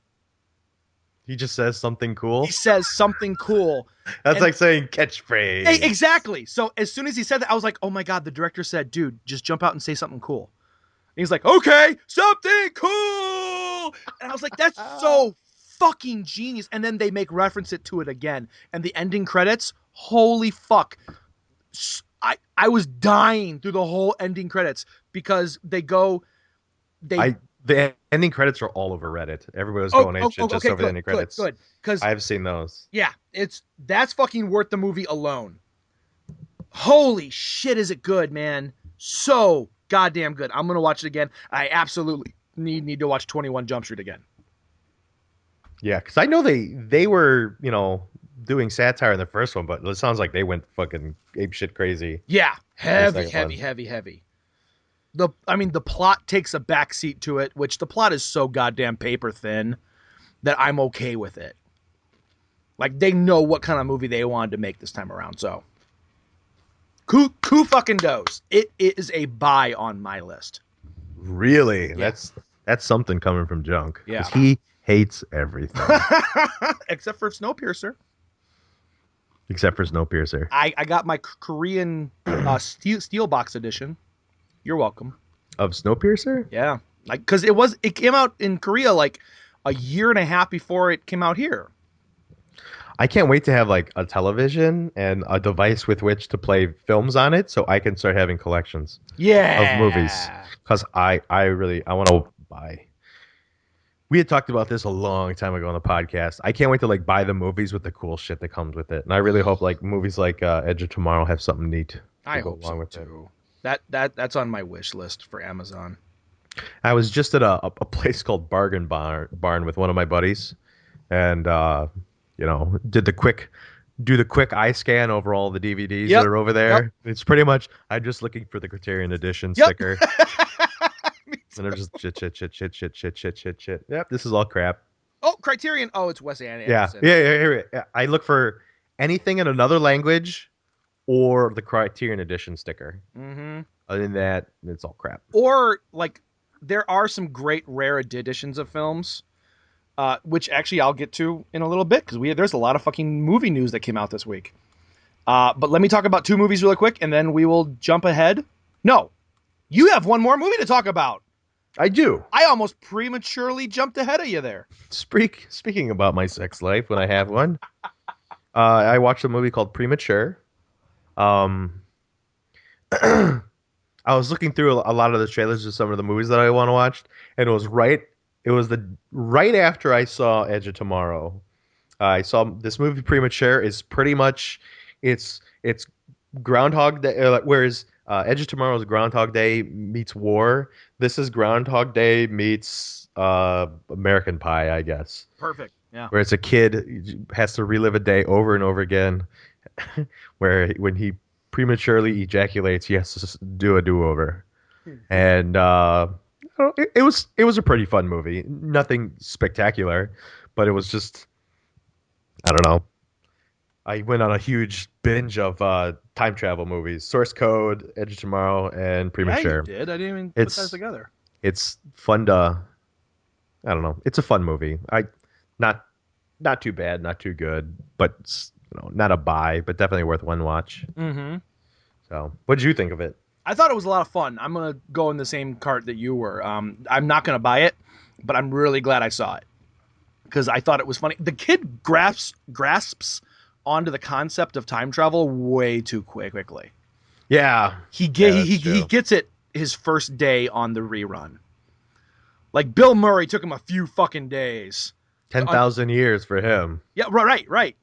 He just says something cool? He says something cool. That's like saying catchphrase. Hey, exactly. So as soon as he said that, I was like, oh my God, the director said, dude, just jump out and say something cool. And he's like, okay, something cool. And I was like, that's so fucking genius. And then they make reference to it again. And the ending credits, holy fuck. I was dying through the whole ending credits because the ending credits are all over Reddit. Everybody was going ape shit just over the ending credits. Good. Because I've seen those. Yeah, that's fucking worth the movie alone. Holy shit, is it good, man? So goddamn good. I'm gonna watch it again. I absolutely need to watch 21 Jump Street again. Yeah, because I know they were doing satire in the first one, but it sounds like they went fucking ape shit crazy. Yeah, heavy. The plot takes a backseat to it, which the plot is so goddamn paper thin that I'm okay with it. Like, they know what kind of movie they wanted to make this time around, so. Who fucking knows? It is a buy on my list. Really? Yeah. That's something coming from Junk. Yeah. He hates everything. Except for Snowpiercer. I got my Korean steel box edition. You're welcome. Of Snowpiercer? Yeah. Like, because it came out in Korea like a year and a half before it came out here. I can't wait to have like a television and a device with which to play films on it so I can start having collections of movies. Because I want to buy. We had talked about this a long time ago on the podcast. I can't wait to like buy the movies with the cool shit that comes with it. And I really hope like movies like Edge of Tomorrow have something neat I go hope along so with too. That's on my wish list for Amazon. I was just at a place called Bargain Barn with one of my buddies, and did the quick eye scan over all the DVDs that are over there. Yep. It's pretty much I'm just looking for the Criterion Edition sticker. And they're just shit. Yep, this is all crap. Oh, Criterion. Oh, it's Wes Anderson. Yeah. I look for anything in another language or the Criterion Edition sticker. Mm-hmm. Other than that, it's all crap. Or like, there are some great rare editions of films, which actually I'll get to in a little bit because there's a lot of fucking movie news that came out this week. But let me talk about 2 movies really quick, and then we will jump ahead. No, you have one more movie to talk about. I do. I almost prematurely jumped ahead of you there. Speaking about my sex life when I have one, I watched a movie called Premature. I was looking through a lot of the trailers of some of the movies that I want to watch, and it was right after I saw Edge of Tomorrow. I saw this movie Premature is pretty much It's Groundhog Day, whereas Edge of Tomorrow is Groundhog Day meets War. This is Groundhog Day meets American Pie, I guess. Perfect. Yeah. Where it's a kid who has to relive a day over and over again, where when he prematurely ejaculates, he has to do a do-over. And it was a pretty fun movie. Nothing spectacular, but it was just, I don't know. I went on a huge binge of time travel movies: Source Code, Edge of Tomorrow, and Premature. Yeah, you did. I didn't even put those together. It's fun to, I don't know. It's a fun movie. Not too bad, not too good, but not a buy, but definitely worth one watch. Mm-hmm. So, what did you think of it? I thought it was a lot of fun. I'm gonna go in the same cart that you were. I'm not gonna buy it, but I'm really glad I saw it because I thought it was funny. The kid grasps onto the concept of time travel way too quickly. Yeah, he gets it his first day on the rerun. Like Bill Murray took him a few fucking days. 10,000 years for him. Yeah, right.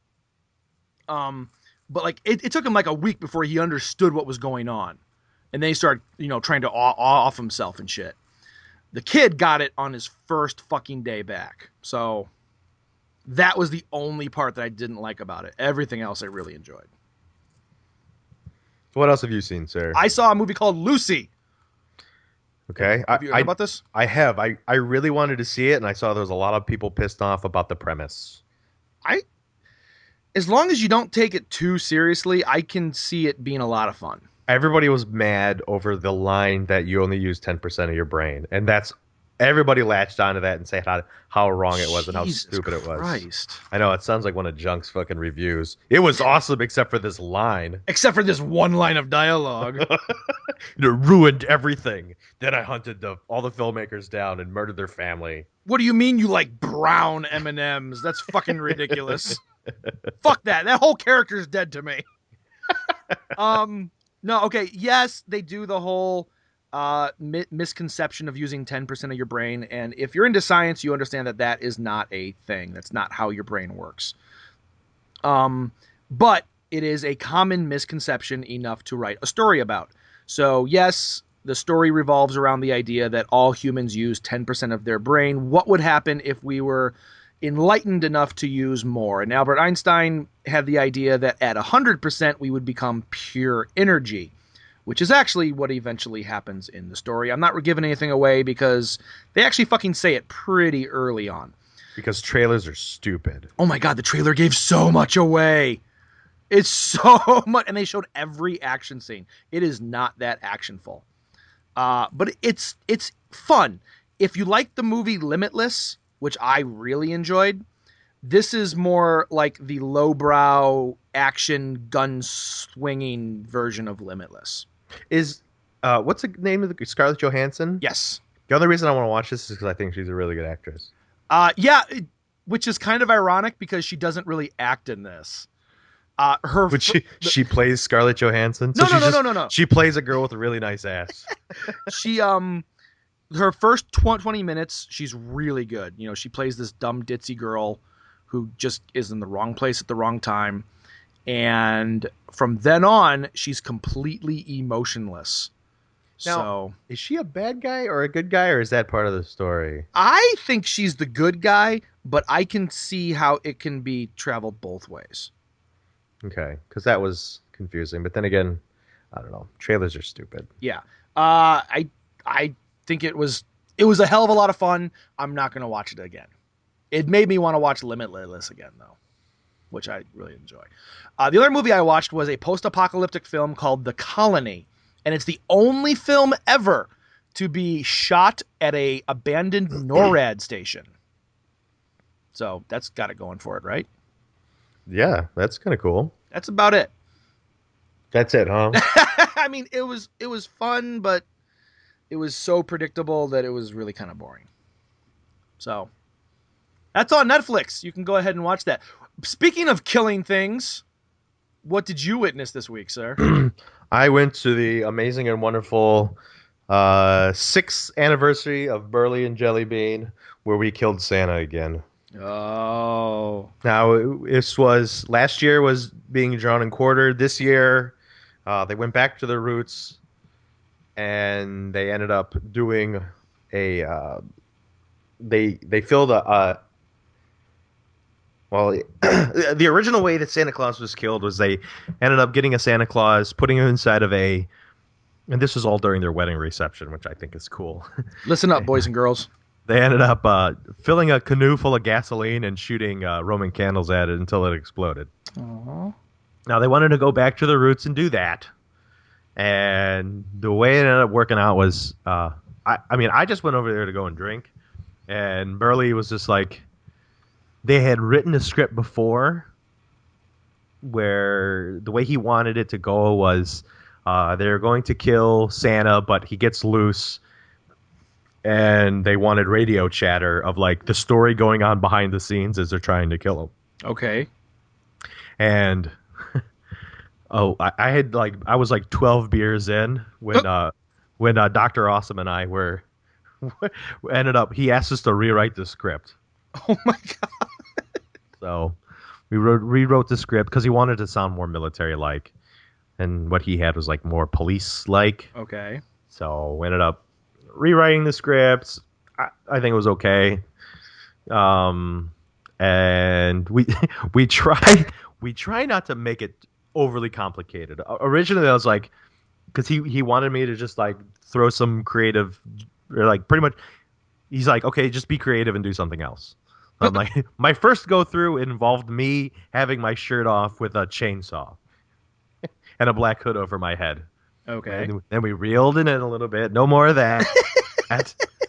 But like it took him like a week before he understood what was going on, and then he started trying to awe off himself and shit. The kid got it on his first fucking day back. So that was the only part that I didn't like about it. Everything else I really enjoyed. What else have you seen, sir? I saw a movie called Lucy. Okay. Have you heard about this? I have. I really wanted to see it, and I saw there was a lot of people pissed off about the premise. As long as you don't take it too seriously, I can see it being a lot of fun. Everybody was mad over the line that you only use 10% of your brain, and everybody latched onto that and said how wrong it was and how stupid it was. Christ. I know, it sounds like one of Junk's fucking reviews. It was awesome except for this line. Except for this one line of dialogue. It ruined everything. Then I hunted all the filmmakers down and murdered their family. What do you mean you like brown M&Ms? That's fucking ridiculous. Fuck that. That whole character's dead to me. No, okay. Yes, they do the whole misconception of using 10% of your brain. And if you're into science, you understand that is not a thing. That's not how your brain works. But it is a common misconception enough to write a story about. So yes, the story revolves around the idea that all humans use 10% of their brain. What would happen if we were enlightened enough to use more? And Albert Einstein had the idea that at 100% we would become pure energy, which is actually what eventually happens in the story. I'm not giving anything away because they actually fucking say it pretty early on. Because trailers are stupid. Oh my God, the trailer gave so much away. It's so much. And they showed every action scene. It is not that actionful. But it's fun. If you like the movie Limitless, which I really enjoyed, this is more like the lowbrow action gun swinging version of Limitless. Is what's the name of the Scarlett Johansson? Yes. The only reason I want to watch this is because I think she's a really good actress. Yeah, which is kind of ironic because she doesn't really act in this. She plays Scarlett Johansson. So No. She plays a girl with a really nice ass. She her first 20 minutes, she's really good. She plays this dumb ditzy girl who just is in the wrong place at the wrong time. And from then on, she's completely emotionless. Now, so is she a bad guy or a good guy, or is that part of the story? I think she's the good guy, but I can see how it can be traveled both ways. Okay, because that was confusing. But then again, I don't know. Trailers are stupid. Yeah. I think it was a hell of a lot of fun. I'm not going to watch it again. It made me want to watch Limitless again, though, which I really enjoy. The other movie I watched was a post-apocalyptic film called The Colony, and it's the only film ever to be shot at a abandoned NORAD station. So that's got it going for it, right? Yeah, that's kind of cool. That's about it. That's it, huh? I mean, it was fun, but it was so predictable that it was really kind of boring. So that's on Netflix. You can go ahead and watch that. Speaking of killing things, what did you witness this week, sir? I went to the amazing and wonderful 6th anniversary of Burley and Jelly Bean, where we killed Santa again. Oh. Now, this was last year was being drawn and quartered. This year, they went back to their roots, and they ended up doing a. They filled a. Well, the original way that Santa Claus was killed was they ended up getting a Santa Claus, putting him inside of and this was all during their wedding reception, which I think is cool. Listen up, boys and girls. They ended up filling a canoe full of gasoline and shooting Roman candles at it until it exploded. Aww. Now, they wanted to go back to their roots and do that. And the way it ended up working out was, I just went over there to go and drink. And Burley was just like, they had written a script before where the way he wanted it to go was they're going to kill Santa, but he gets loose. And they wanted radio chatter of like the story going on behind the scenes as they're trying to kill him. Okay. And I was like 12 beers in when Dr. Awesome and I were ended up. He asked us to rewrite the script. Oh my god! So we rewrote the script because he wanted to sound more military-like, and what he had was like more police-like. Okay. So we ended up rewriting the scripts. I think it was okay. And we try not to make it overly complicated. Originally, I was like, because he wanted me to just like throw some creative, or like pretty much, he's like, okay, just be creative and do something else. I'm like, my first go through involved me having my shirt off with a chainsaw and a black hood over my head. Okay. And then we reeled in it a little bit. No more of that.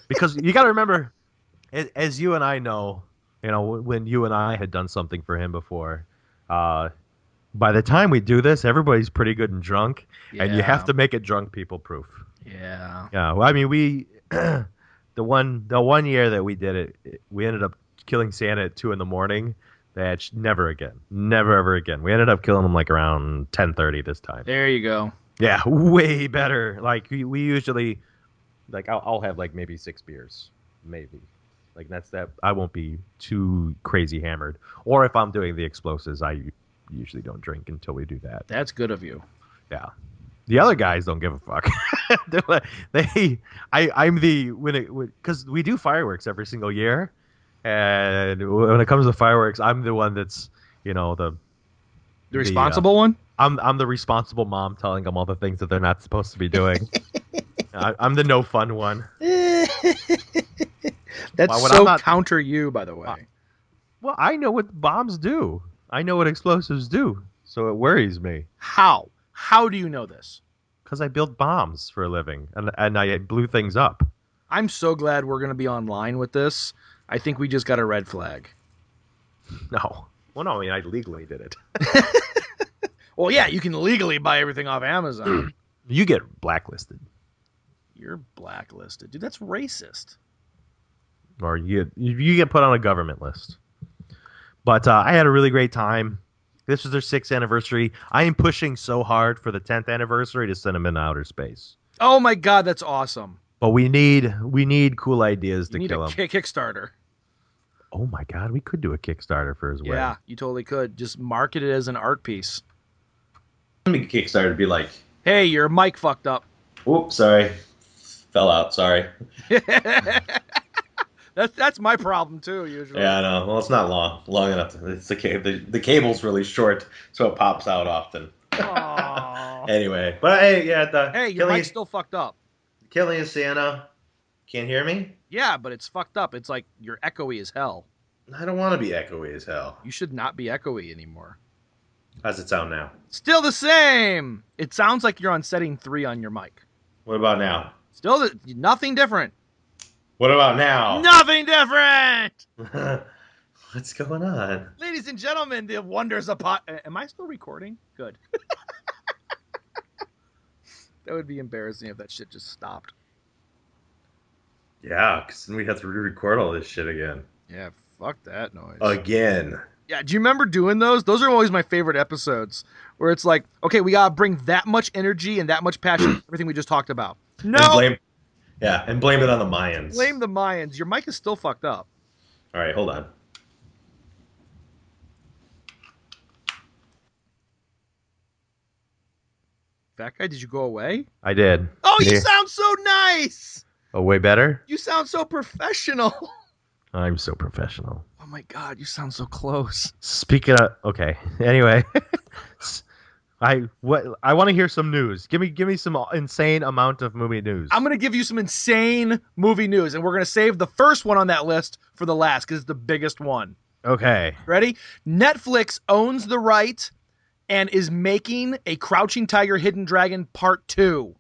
Because you got to remember, as you and I know, when you and I had done something for him before, by the time we do this, everybody's pretty good and drunk, and you have to make it drunk people proof. Yeah. Yeah. Well, I mean, we the one year that we did it, we ended up killing Santa at 2 a.m. That's never ever again. We ended up killing him like around 10:30 this time. There you go. Yeah, way better. Like we usually, like I'll have like maybe 6 beers, maybe. Like that's that. I won't be too crazy hammered. Or if I'm doing the explosives, I usually don't drink until we do that. That's good of you. Yeah. The other guys don't give a fuck. Because we do fireworks every single year, and when it comes to fireworks, I'm the one that's the responsible one. I'm the responsible mom telling them all the things that they're not supposed to be doing. I'm the no fun one. That's so counter you, by the way. Well, I know what bombs do. I know what explosives do, so it worries me. How? How do you know this? Because I build bombs for a living, and I blew things up. I'm so glad we're going to be online with this. I think we just got a red flag. No. Well, no, I mean, I legally did it. Well, yeah, you can legally buy everything off Amazon. You get blacklisted. You're blacklisted. Dude, that's racist. Or you get put on a government list. But I had a really great time. This was their 6th anniversary. I am pushing so hard for the 10th anniversary to send them into outer space. Oh my god, that's awesome. But we need cool ideas to kill them. You need a Kickstarter. Oh my god, we could do a Kickstarter for his wedding. Yeah, you totally could. Just market it as an art piece. Make a Kickstarter to be like, hey, your mic fucked up. Oops, sorry. Fell out, sorry. That's my problem too, usually. Yeah, I know. Well, it's not long enough. It's the cable's really short, so it pops out often. Anyway, but hey, yeah, your mic's still fucked up. Killing Santa. Can't hear me? Yeah, but it's fucked up. It's like you're echoey as hell. I don't want to be echoey as hell. You should not be echoey anymore. How's it sound now? Still the same. It sounds like you're on setting 3 on your mic. What about now? Still nothing different. What about now? Nothing different. What's going on? Ladies and gentlemen, the wonders of Am I still recording? Good. That would be embarrassing if that shit just stopped. Yeah, because then we'd have to re-record all this shit again. Yeah, fuck that noise. Again. Yeah, do you remember doing those? Those are always my favorite episodes, where it's like, okay, we gotta bring that much energy and that much passion to everything we just talked about. No! And blame it on the Mayans. Blame the Mayans. Your mic is still fucked up. All right, hold on. Fat guy, did you go away? I did. Oh, you sound so nice. Oh, way better? You sound so professional. I'm so professional. Oh my God, you sound so close. Speaking of, okay. Anyway, I want to hear some news. Give me some insane amount of movie news. I'm gonna give you some insane movie news, and we're gonna save the first one on that list for the last because it's the biggest one. Okay. Ready? Netflix owns the right and is making a Crouching Tiger, Hidden Dragon Part 2.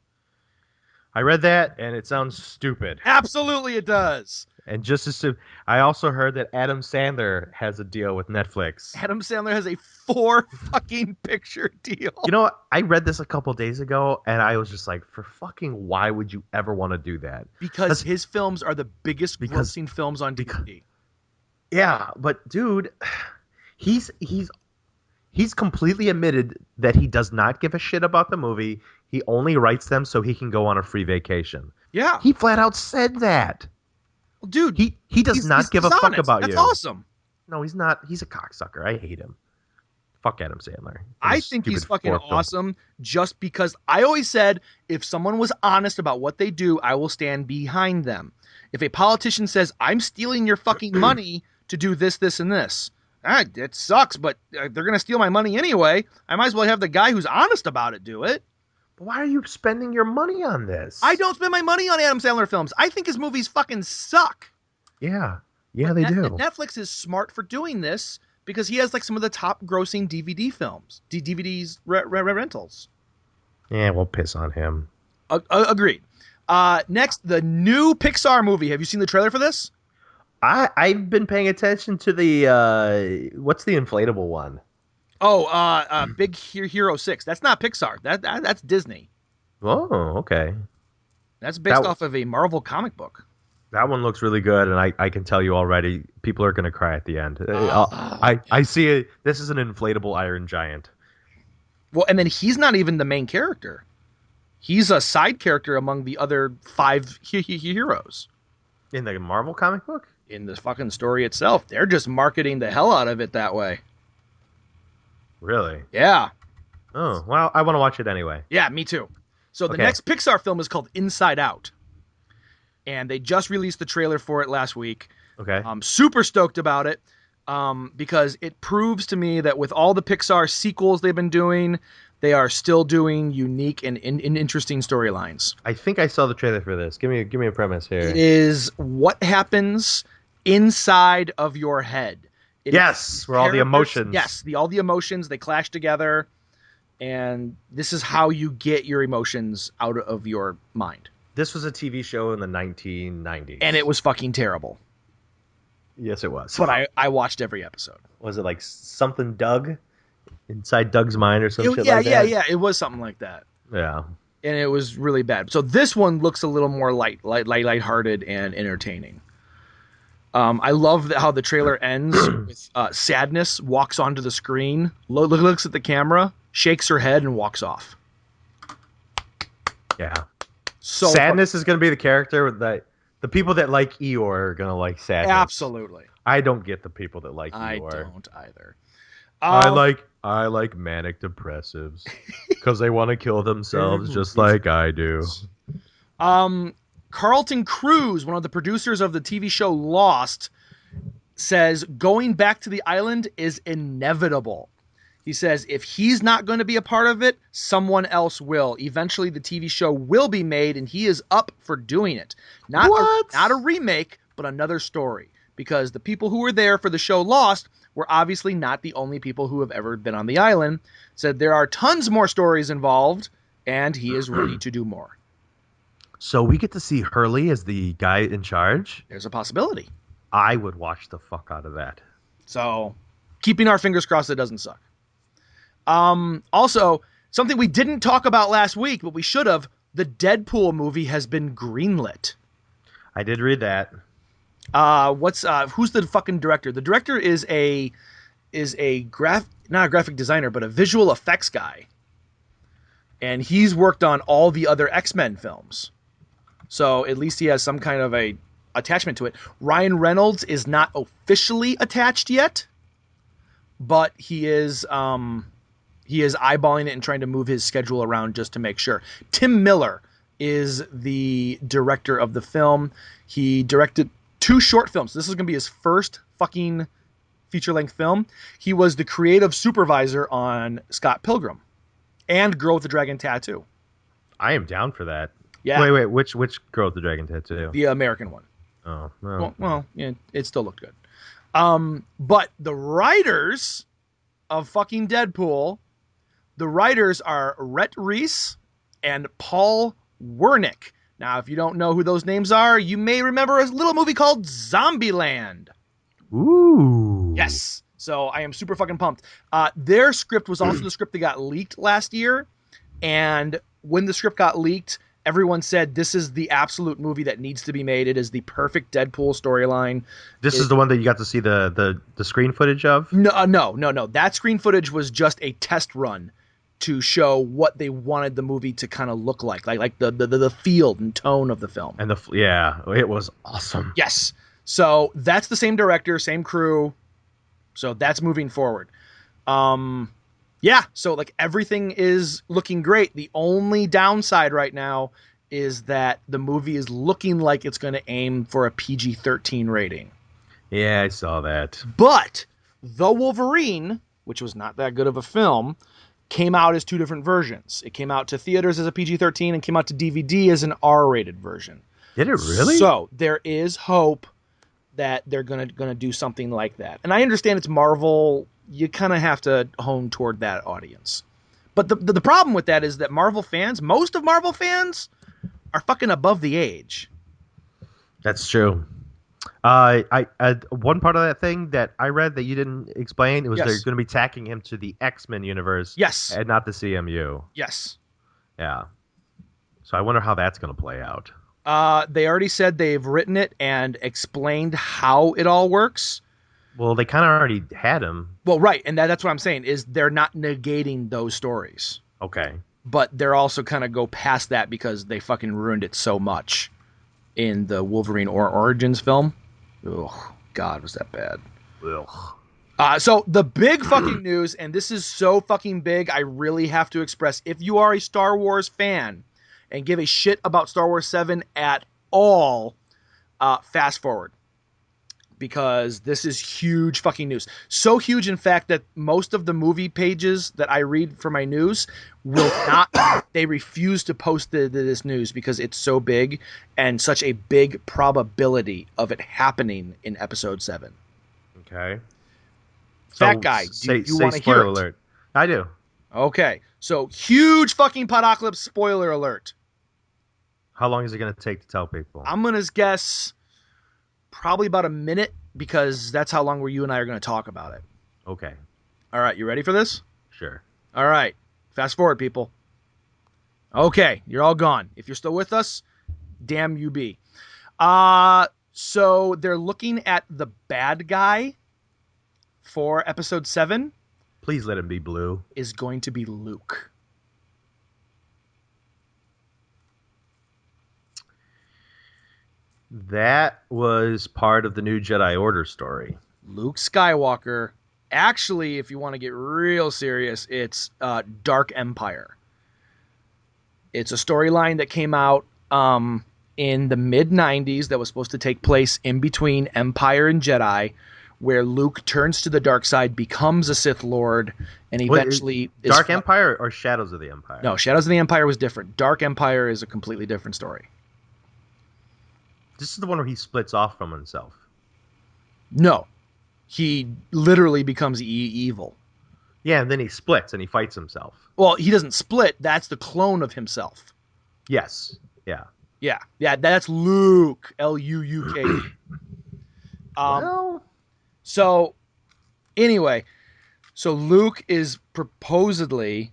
I read that, and it sounds stupid. Absolutely it does. And just as soon, I also heard that Adam Sandler has a deal with Netflix. Adam Sandler has a 4 fucking picture deal. You know what? I read this a couple days ago, and I was just like, for fucking why would you ever want to do that? Because his films are the biggest grossing films on DVD. Yeah, but dude, he's completely admitted that he does not give a shit about the movie. He only writes them so he can go on a free vacation. Yeah. He flat out said that. Well, dude, he does not give a fuck about That's you. That's awesome. No, he's not. He's a cocksucker. I hate him. Fuck Adam Sandler. I think he's fucking awesome just because I always said if someone was honest about what they do, I will stand behind them. If a politician says, I'm stealing your fucking money to do this, this, and this, it sucks, but they're going to steal my money anyway. I might as well have the guy who's honest about it do it. But why are you spending your money on this? I don't spend my money on Adam Sandler films. I think his movies fucking suck. Yeah. Yeah, they do. Netflix is smart for doing this because he has like some of the top grossing DVD films, DVDs rentals. Yeah, we'll piss on him. Agreed. Next, the new Pixar movie. Have you seen the trailer for this? I've been paying attention to the what's the inflatable one? Oh, Big Hero 6. That's not Pixar. That's Disney. Oh, okay. That's based off of a Marvel comic book. That one looks really good, and I can tell you already, people are going to cry at the end. I see it. This is an inflatable Iron Giant. Well, and then he's not even the main character. He's a side character among the other 5 heroes. In the Marvel comic book? In the fucking story itself. They're just marketing the hell out of it that way. Really? Yeah. Oh, well, I want to watch it anyway. Yeah, me too. So the next Pixar film is called Inside Out. And they just released the trailer for it last week. Okay. I'm super stoked about it because it proves to me that with all the Pixar sequels they've been doing, they are still doing unique and interesting storylines. I think I saw the trailer for this. Give me a premise here. It is what happens inside of your head. Where all the emotions. Yes, all the emotions, they clash together. And this is how you get your emotions out of your mind. This was a TV show in the 1990s. And it was fucking terrible. Yes, it was. But I watched every episode. Was it like something Doug? Inside Doug's mind or some shit like that? Yeah. It was something like that. Yeah. And it was really bad. So this one looks a little more lighthearted and entertaining. I love how the trailer ends with Sadness walks onto the screen, looks at the camera, shakes her head, and walks off. Yeah. So Sadness is going to be the character that the people that like Eeyore are going to like Sadness. Absolutely. I don't get the people that like Eeyore. I don't either. I like manic depressives because they want to kill themselves just like I do. Carlton Cruz, one of the producers of the TV show Lost, says going back to the island is inevitable. He says if he's not going to be a part of it, someone else will. Eventually, the TV show will be made, and he is up for doing it. Not a remake, but another story. Because the people who were there for the show Lost were obviously not the only people who have ever been on the island. Said there are tons more stories involved, and he is ready to do more. So we get to see Hurley as the guy in charge? There's a possibility. I would watch the fuck out of that. So, keeping our fingers crossed it doesn't suck. Also, something we didn't talk about last week, but we should have, the Deadpool movie has been greenlit. I did read that. Who's the fucking director? The director is not a graphic designer, but a visual effects guy. And he's worked on all the other X-Men films. So at least he has some kind of a attachment to it. Ryan Reynolds is not officially attached yet, but he is He is eyeballing it and trying to move his schedule around just to make sure. Tim Miller is the director of the film. He directed 2 short films. This is going to be his first fucking feature-length film. He was the creative supervisor on Scott Pilgrim and Girl with the Dragon Tattoo. I am down for that. Yeah. Wait, which Girl with the Dragon Tattoo? The American one. Oh, no. Well, yeah, it still looked good. But the writers of fucking Deadpool, the writers are Rhett Reese and Paul Wernick. Now, if you don't know who those names are, you may remember a little movie called Zombieland. Ooh. Yes. So I am super fucking pumped. Their script was also the script that got leaked last year. And when the script got leaked, everyone said this is the absolute movie that needs to be made. It is the perfect Deadpool storyline. This is the one that you got to see the screen footage of? No. That screen footage was just a test run to show what they wanted the movie to kind of look like the feel and tone of the film. And it was awesome. Yes. So that's the same director, same crew. So that's moving forward. Yeah, so like everything is looking great. The only downside right now is that the movie is looking like it's going to aim for a PG-13 rating. Yeah, I saw that. But The Wolverine, which was not that good of a film, came out as 2 different versions. It came out to theaters as a PG-13 and came out to DVD as an R-rated version. Did it really? So there is hope that they're gonna do something like that. And I understand it's Marvel. You kind of have to hone toward that audience. But the problem with that is that most of Marvel fans are fucking above the age. That's true. I one part of that thing that I read that you didn't explain, it was they're going to be tacking him to the X-Men universe. Yes. And not the CMU. Yes. Yeah. So I wonder how that's going to play out. They already said they've written it and explained how it all works. Well, they kind of already had him. Well, right, and that's what I'm saying, is they're not negating those stories. Okay. But they're also kind of go past that because they fucking ruined it so much in the Wolverine Origins film. Oh, God, was that bad. Ugh. So the big fucking news, and this is so fucking big, I really have to express, if you are a Star Wars fan and give a shit about Star Wars 7 at all, fast forward. Because this is huge fucking news. So huge, in fact, that most of the movie pages that I read for my news will not, they refuse to post this news because it's so big and such a big probability of it happening in episode 7. Okay. Fat guy, do you want to hear it? Alert. I do. Okay. So huge fucking Podocalypse spoiler alert. How long is it going to take to tell people? I'm going to guess probably about a minute because that's how long you and I are going to talk about it. Okay. All right. You ready for this? Sure. All right. Fast forward, people. Okay. You're all gone. If you're still with us, damn you be. So they're looking at the bad guy for episode 7. Please let him be blue. Is going to be Luke. That was part of the new Jedi Order story. Luke Skywalker. Actually, if you want to get real serious, it's Dark Empire. It's a storyline that came out in the mid-90s that was supposed to take place in between Empire and Jedi, where Luke turns to the dark side, becomes a Sith Lord, and eventually... Dark Empire or Shadows of the Empire? No, Shadows of the Empire was different. Dark Empire is a completely different story. This is the one where he splits off from himself. No. He literally becomes evil. Yeah, and then he splits and he fights himself. Well, he doesn't split. That's the clone of himself. Yes. Yeah. Yeah. Yeah, that's Luke. L-U-U-K. Well... So, anyway, so Luke is proposedly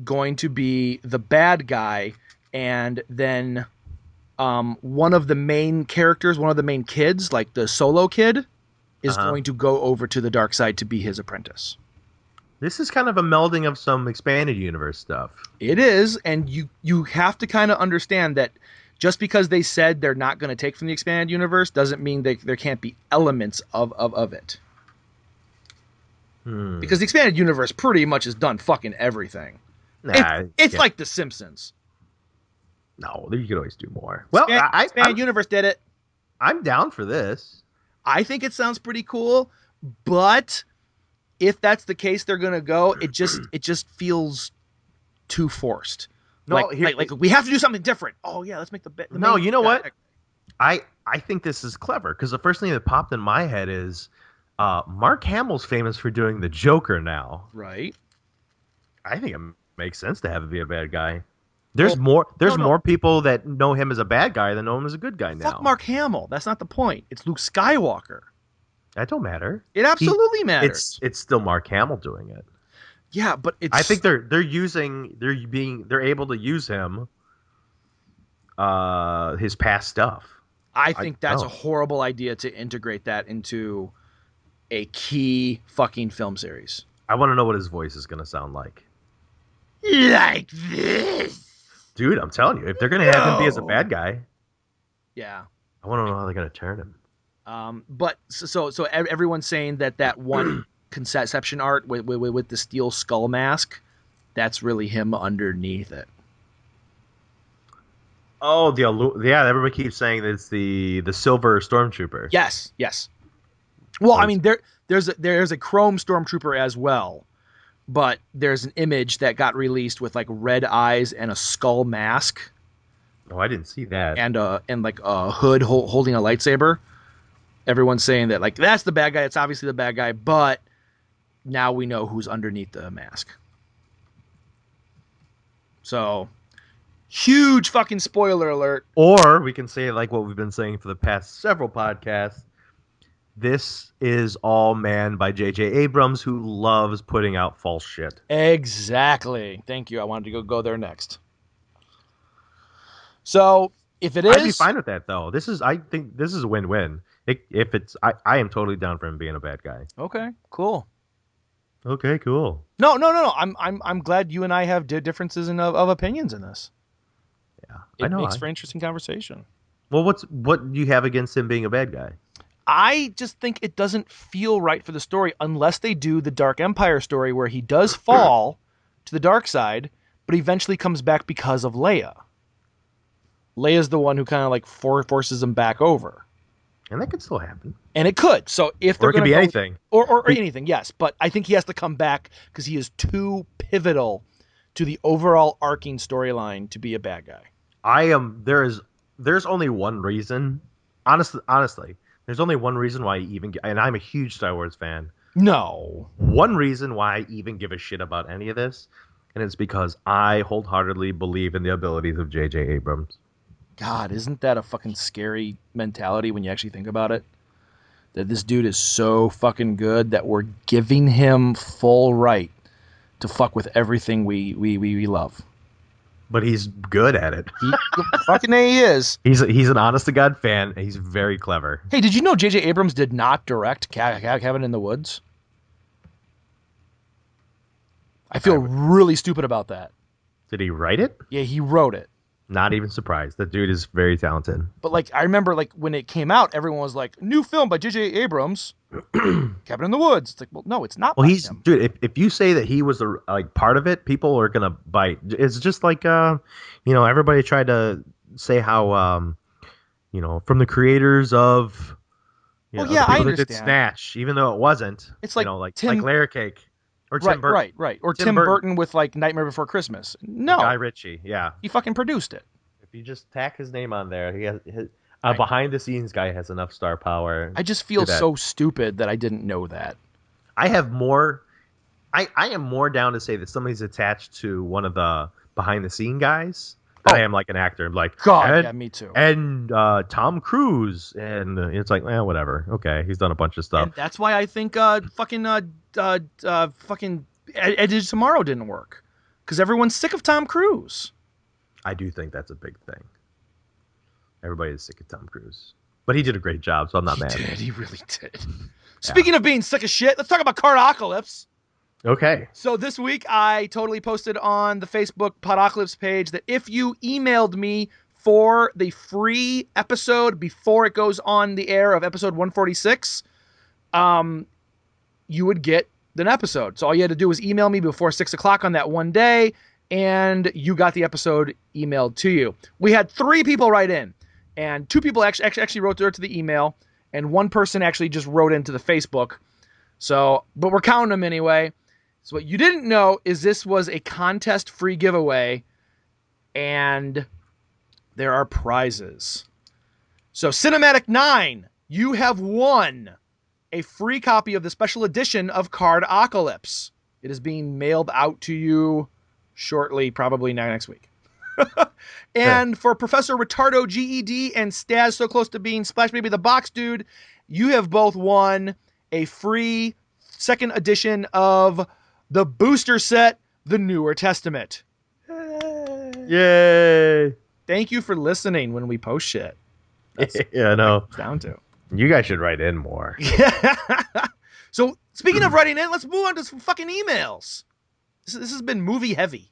going to be the bad guy, and then one of the main characters, one of the main kids, like the Solo kid, is going to go over to the dark side to be his apprentice. This is kind of a melding of some expanded universe stuff. It is, and you have to kind of understand that just because they said they're not going to take from the expanded universe doesn't mean there can't be elements of it. Because the expanded universe pretty much has done fucking everything. It's like The Simpsons. No, you could always do more. Well, expanded universe did it. I'm down for this. I think it sounds pretty cool, but if that's the case they're gonna go, it just feels too forced. No, like we have to do something different. Oh yeah, let's make the no. You know what? I think this is clever because the first thing that popped in my head is Mark Hamill's famous for doing the Joker now. Right. I think it makes sense to have it be a bad guy. There's more people that know him as a bad guy than know him as a good guy now. Fuck Mark Hamill. That's not the point. It's Luke Skywalker. That don't matter. It absolutely matters. It's still Mark Hamill doing it. Yeah, but it's. I think they're able to use him. His past stuff. I think that's a horrible idea to integrate that into a key fucking film series. I want to know what his voice is going to sound like. Like this. Dude, I'm telling you, if they're going to have him be as a bad guy, yeah, I want to know how they're going to turn him. But so everyone's saying that one conception art with the steel skull mask, that's really him underneath it. Oh, everybody keeps saying that it's the silver stormtrooper. Yes. Well, I mean, there's a chrome stormtrooper as well, but there's an image that got released with like red eyes and a skull mask. Oh, I didn't see that. And like a hood holding a lightsaber. Everyone's saying that like that's the bad guy. It's obviously the bad guy, but now we know who's underneath the mask. So. Huge fucking spoiler alert. Or we can say like what we've been saying for the past several podcasts. This is all manned by J.J. Abrams, who loves putting out false shit. Exactly. Thank you. I wanted to go there next. So if it is, I'd be fine with that though. I think this is a win-win. I am totally down for him being a bad guy. Okay. Cool. Okay. Cool. No. I'm glad you and I have differences of opinions in this. Yeah, it makes for interesting conversation. Well, what do you have against him being a bad guy? I just think it doesn't feel right for the story unless they do the Dark Empire story where he does fall to the dark side, but eventually comes back because of Leia. Leia's the one who kind of like forces him back over. And that could still happen. And it could. So if they're going to be anything. Or anything, yes. But I think he has to come back because he is too pivotal to the overall arcing storyline to be a bad guy. There's only one reason. Honestly, there's only one reason why and I'm a huge Star Wars fan. No. One reason why I even give a shit about any of this, and it's because I wholeheartedly believe in the abilities of J.J. Abrams. God, isn't that a fucking scary mentality when you actually think about it? That this dude is so fucking good that we're giving him full right to fuck with everything we love. But he's good at it. Fucking A, he is. He's an honest-to-God fan, and he's very clever. Hey, did you know J.J. Abrams did not direct Cabin in the Woods? I feel really stupid about that. Did he write it? Yeah, he wrote it. Not even surprised. That dude is very talented. But like, I remember like when it came out, everyone was like, "New film by J.J. Abrams, Cabin in the Woods." It's like, well, no, it's not. Well, dude. If you say that he was like part of it, people are gonna bite. It's just like everybody tried to say how from the creators of I understand. Did Snatch, even though it wasn't. It's like like Layer Cake. Or Tim Burton. Right. Or Tim Burton with like Nightmare Before Christmas. No. Guy Ritchie, yeah. He fucking produced it. If you just tack his name on there, he has behind the scenes guy has enough star power. I just feel so stupid that I didn't know that. I have more. I am more down to say that somebody's attached to one of the behind the scene guys. I am like an actor. I'm like, God, yeah, me too. And Tom Cruise, and it's like, whatever. Okay, he's done a bunch of stuff. And that's why I think fucking Edge of Tomorrow didn't work, because everyone's sick of Tom Cruise. I do think that's a big thing. Everybody is sick of Tom Cruise, but he did a great job, so I'm not mad. He really did. Speaking of being sick of shit, let's talk about Cardocalypse. Okay. So this week I totally posted on the Facebook PODOCALYPSE page that if you emailed me for the free episode before it goes on the air of episode 146, you would get an episode. So all you had to do was email me before 6 o'clock on that one day, and you got the episode emailed to you. We had 3 people write in, and 2 people actually wrote there to the email, and 1 person actually just wrote into the Facebook. So, but we're counting them anyway. So what you didn't know is this was a contest-free giveaway, and there are prizes. So Cinematic 9, you have won a free copy of the special edition of Cardocalypse. It is being mailed out to you shortly, probably next week. And for Professor Retardo GED and Staz So Close to Being Splash Baby the Box Dude, you have both won a free second edition of the booster set, The Newer Testament. Yay! Thank you for listening when we post shit. Yeah, I know. It's down to. You guys should write in more. So, speaking of writing in, let's move on to some fucking emails. This has been movie heavy.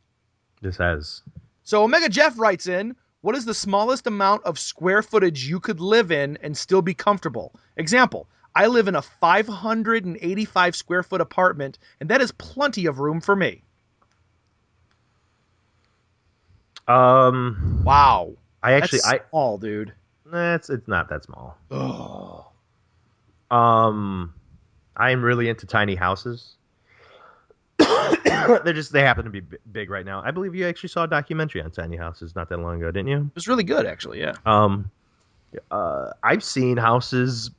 This has. So, Omega Jeff writes in, what is the smallest amount of square footage you could live in and still be comfortable? Example, I live in a 585 square foot apartment, and that is plenty of room for me. Wow. That's small, dude. It's not that small. Oh. I am really into tiny houses. They happen to be big right now. I believe you actually saw a documentary on tiny houses not that long ago, didn't you? It was really good, actually. Yeah. I've seen houses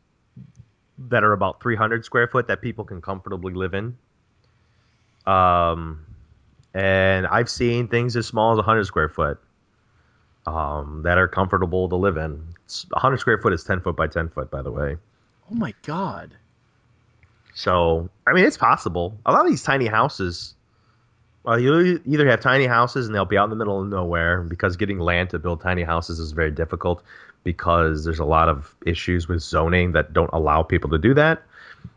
that are about 300 square foot that people can comfortably live in. And I've seen things as small as 100 square foot that are comfortable to live in. 100 square foot is 10 foot by 10 foot, by the way. Oh my God. So, I mean, it's possible. A lot of these tiny houses, well, you either have tiny houses and they'll be out in the middle of nowhere because getting land to build tiny houses is very difficult because there's a lot of issues with zoning that don't allow people to do that.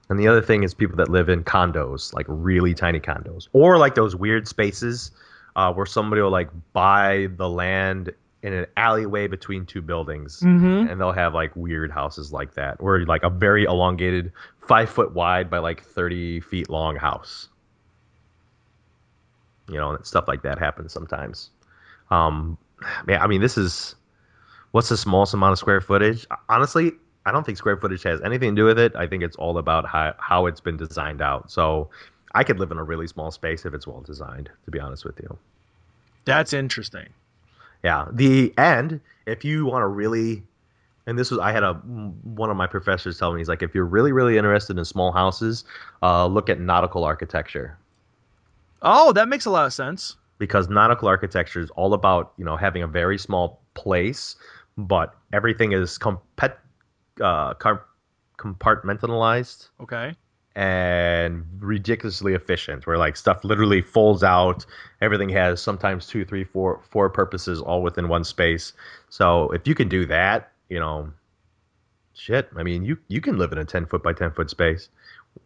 And the other thing is people that live in condos, like really tiny condos, or like those weird spaces where somebody will like buy the land in an alleyway between 2 buildings, and they'll have like weird houses like that, or like a very elongated 5 foot wide by like 30 feet long house. You know, stuff like that happens sometimes. Man, I mean, what's the smallest amount of square footage? Honestly, I don't think square footage has anything to do with it. I think it's all about how it's been designed out. So I could live in a really small space if it's well designed, to be honest with you. That's interesting. Yeah. If you want to really, and I had one of my professors tell me, he's like, if you're really, really interested in small houses, look at nautical architecture. Oh, that makes a lot of sense. Because nautical architecture is all about, having a very small place, but everything is compartmentalized. Okay. And ridiculously efficient, where like stuff literally folds out. Everything has sometimes 2, 3, 4 purposes all within one space. So if you can do that, shit. I mean, you can live in a 10 foot by 10 foot space.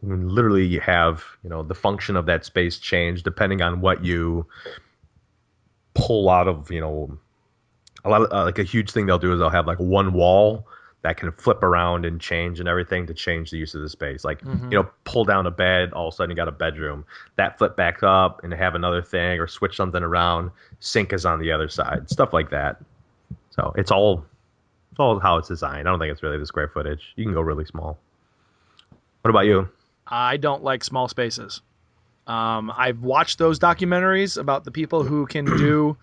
Literally, you have the function of that space change depending on what you pull out of. A lot of like a huge thing they'll do is they'll have like one wall that can flip around and change and everything to change the use of the space. Like, pull down a bed, all of a sudden you got a bedroom. That flip back up and have another thing, or switch something around. Sink is on the other side. Stuff like that. So it's all how it's designed. I don't think it's really the square footage. You can go really small. What about you? I don't like small spaces. I've watched those documentaries about the people who can do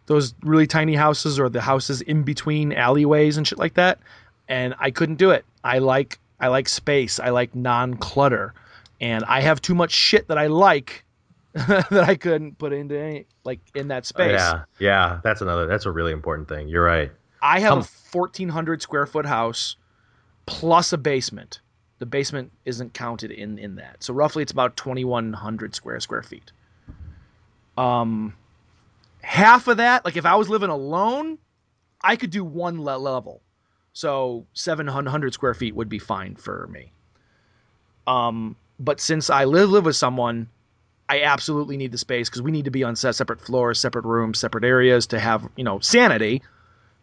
those really tiny houses or the houses in between alleyways and shit like that. And I couldn't do it. I like space. I like non-clutter. And I have too much shit that I like that I couldn't put into in that space. Yeah. That's a really important thing. You're right. I have a 1,400 square foot house plus a basement. The basement isn't counted in that. So roughly it's about 2,100 square feet. Half of that, like if I was living alone, I could do one level. So 700 square feet would be fine for me. But since I live with someone, I absolutely need the space because we need to be on separate floors, separate rooms, separate areas to have, sanity.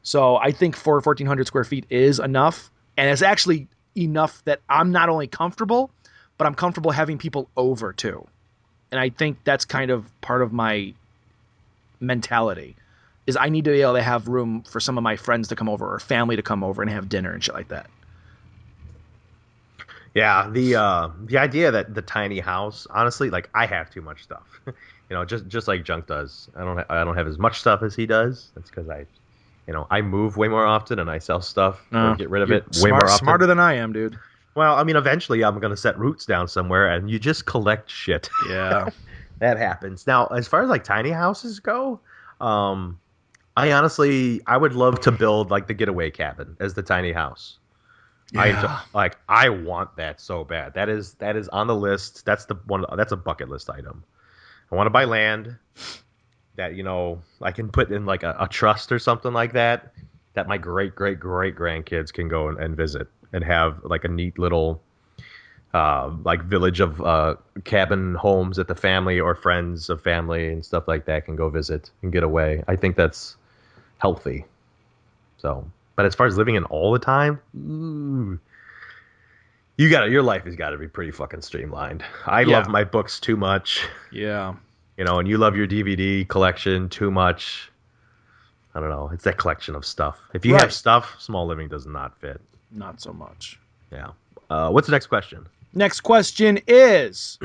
So I think 1,400 square feet is enough. And it's actually enough that I'm not only comfortable, but I'm comfortable having people over too. And I think that's kind of part of my mentality is I need to be able to have room for some of my friends to come over or family to come over and have dinner and shit like that. Yeah, the idea that the tiny house, honestly, like I have too much stuff. Just like Junk does. I don't have as much stuff as he does. That's because I move way more often and I sell stuff or get rid of it way more often. Smarter than I am, dude. Well, I mean, eventually I'm going to set roots down somewhere and you just collect shit. Yeah. That happens. Now, as far as like tiny houses go, I would love to build like the getaway cabin as the tiny house. Yeah. I want that so bad. That is on the list. That's a bucket list item. I want to buy land that, I can put in like a trust or something like that my great grandkids can go and visit and have like a neat little like village of cabin homes that the family or friends of family and stuff like that can go visit and get away. I think that's healthy. So, but as far as living in all the time, your life has got to be pretty fucking streamlined. I love my books too much. Yeah. And you love your DVD collection too much. I don't know. It's that collection of stuff. If you have stuff, small living does not fit. Not so much. Yeah. What's the next question? Next question is...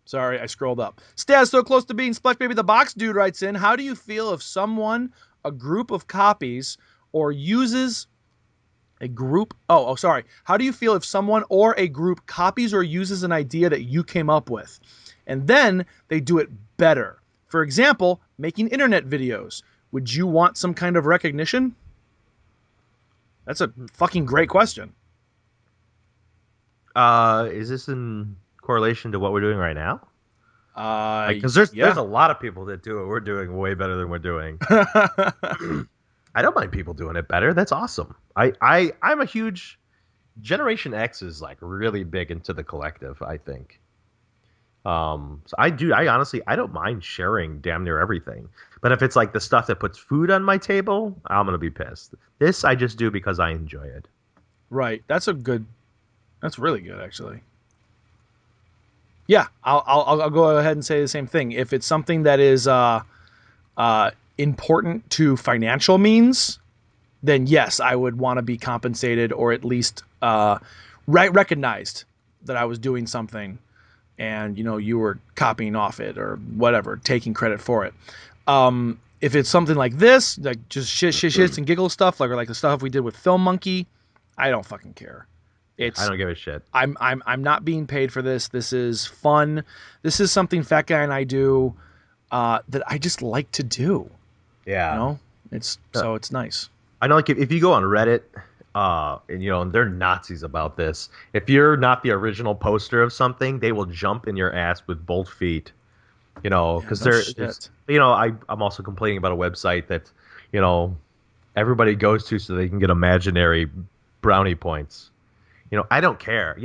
Sorry, I scrolled up. Stas, so close to being Splash Baby the Box Dude writes in, how do you feel if someone, a group of copies, or uses a group... How do you feel if someone or a group copies or uses an idea that you came up with, and then they do it better? For example, making internet videos. Would you want some kind of recognition? That's a fucking great question. Is this in correlation to what we're doing right now? Because there's a lot of people that do what we're doing way better than we're doing. I don't mind people doing it better. That's awesome. I'm a huge... Generation X is like really big into the collective, I think. So I honestly don't mind sharing damn near everything. But if it's like the stuff that puts food on my table, I'm going to be pissed. This I just do because I enjoy it. Right. That's really good, actually. Yeah, I'll go ahead and say the same thing. If it's something that is important to financial means, then yes, I would want to be compensated or at least recognized that I was doing something and, you were copying off it or whatever, taking credit for it. If it's something like this, like just shits and giggle stuff, like the stuff we did with Film Monkey, I don't fucking care. I don't give a shit. I'm not being paid for this. This is fun. This is something Fat Guy and I do that I just like to do. Yeah. It's nice. I know, like if you go on Reddit, and they're Nazis about this. If you're not the original poster of something, they will jump in your ass with both feet. Because I'm also complaining about a website that everybody goes to so they can get imaginary brownie points. I don't care.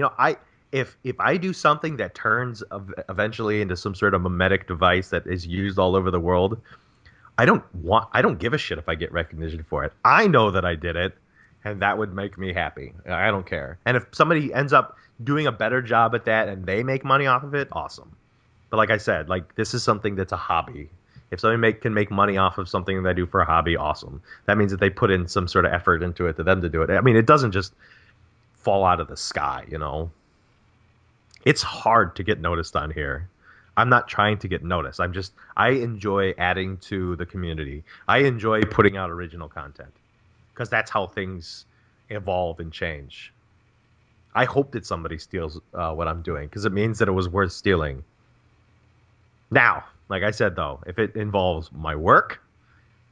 If I do something that turns eventually into some sort of mimetic device that is used all over the world, I don't give a shit if I get recognition for it. I know that I did it, and that would make me happy. I don't care. And if somebody ends up doing a better job at that and they make money off of it, awesome. But like I said, this is something that's a hobby. If somebody can make money off of something that I do for a hobby, awesome. That means that they put in some sort of effort into it to them to do it. I mean, it doesn't just fall out of the sky, It's hard to get noticed on here. I'm not trying to get noticed. I enjoy adding to the community. I enjoy putting out original content because that's how things evolve and change. I hope that somebody steals what I'm doing because it means that it was worth stealing. Now, like I said, though, if it involves my work,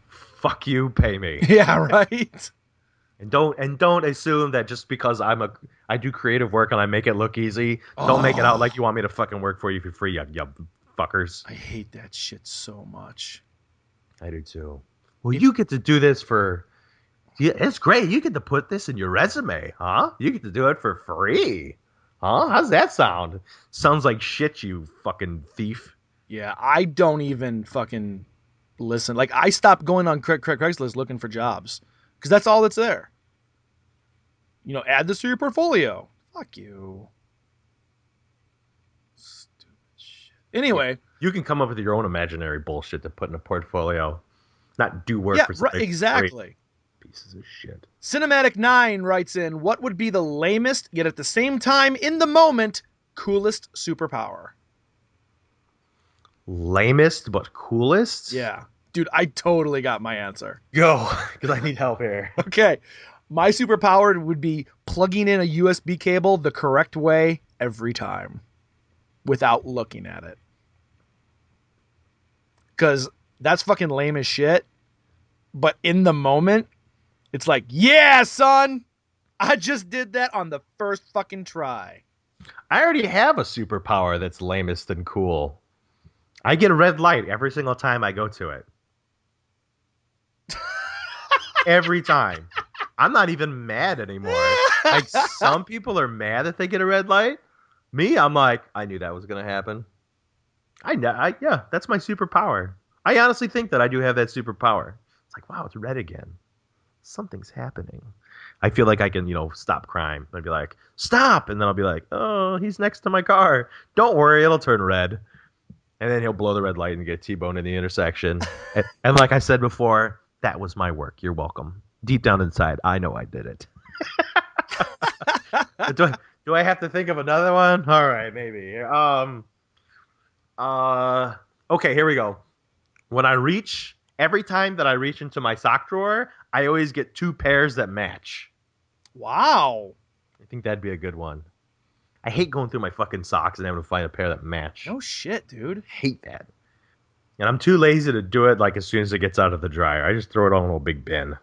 fuck you, pay me. Yeah, right. And don't assume that just because I do creative work and I make it look easy, don't make it out like you want me to fucking work for you for free, you fuckers. I hate that shit so much. I do too. Well, you get to do this for... Yeah, it's great. You get to put this in your resume, huh? You get to do it for free. Huh? How's that sound? Sounds like shit, you fucking thief. Yeah, I don't even fucking listen. Like, I stopped going on Craigslist looking for jobs because that's all that's there. Add this to your portfolio. Fuck you. Stupid shit. Anyway. You can come up with your own imaginary bullshit to put in a portfolio. Not do work for right, exactly. Pieces of shit. Cinematic 9 writes in, what would be the lamest, yet at the same time, in the moment, coolest superpower? Lamest but coolest? Yeah. Dude, I totally got my answer. Go, because I need help here. Okay. My superpower would be plugging in a USB cable the correct way every time without looking at it. Because that's fucking lame as shit. But in the moment, it's like, yeah, son, I just did that on the first fucking try. I already have a superpower that's lamest and cool. I get a red light every single time I go to it. Every time. I'm not even mad anymore. Like, some people are mad that they get a red light. Me, I'm like, I knew that was going to happen. Yeah, that's my superpower. I honestly think that I do have that superpower. It's like, wow, it's red again. Something's happening. I feel like I can, stop crime. I'd be like, stop! And then I'll be like, oh, he's next to my car. Don't worry, it'll turn red. And then he'll blow the red light and get T-boned in the intersection. and like I said before, that was my work. You're welcome. Deep down inside, I know I did it. Do I have to think of another one? All right, maybe. Okay, here we go. Every time that I reach into my sock drawer, I always get 2 pairs that match. Wow. I think that'd be a good one. I hate going through my fucking socks and having to find a pair that match. No shit, dude. Hate that. And I'm too lazy to do it like as soon as it gets out of the dryer. I just throw it all in a big bin.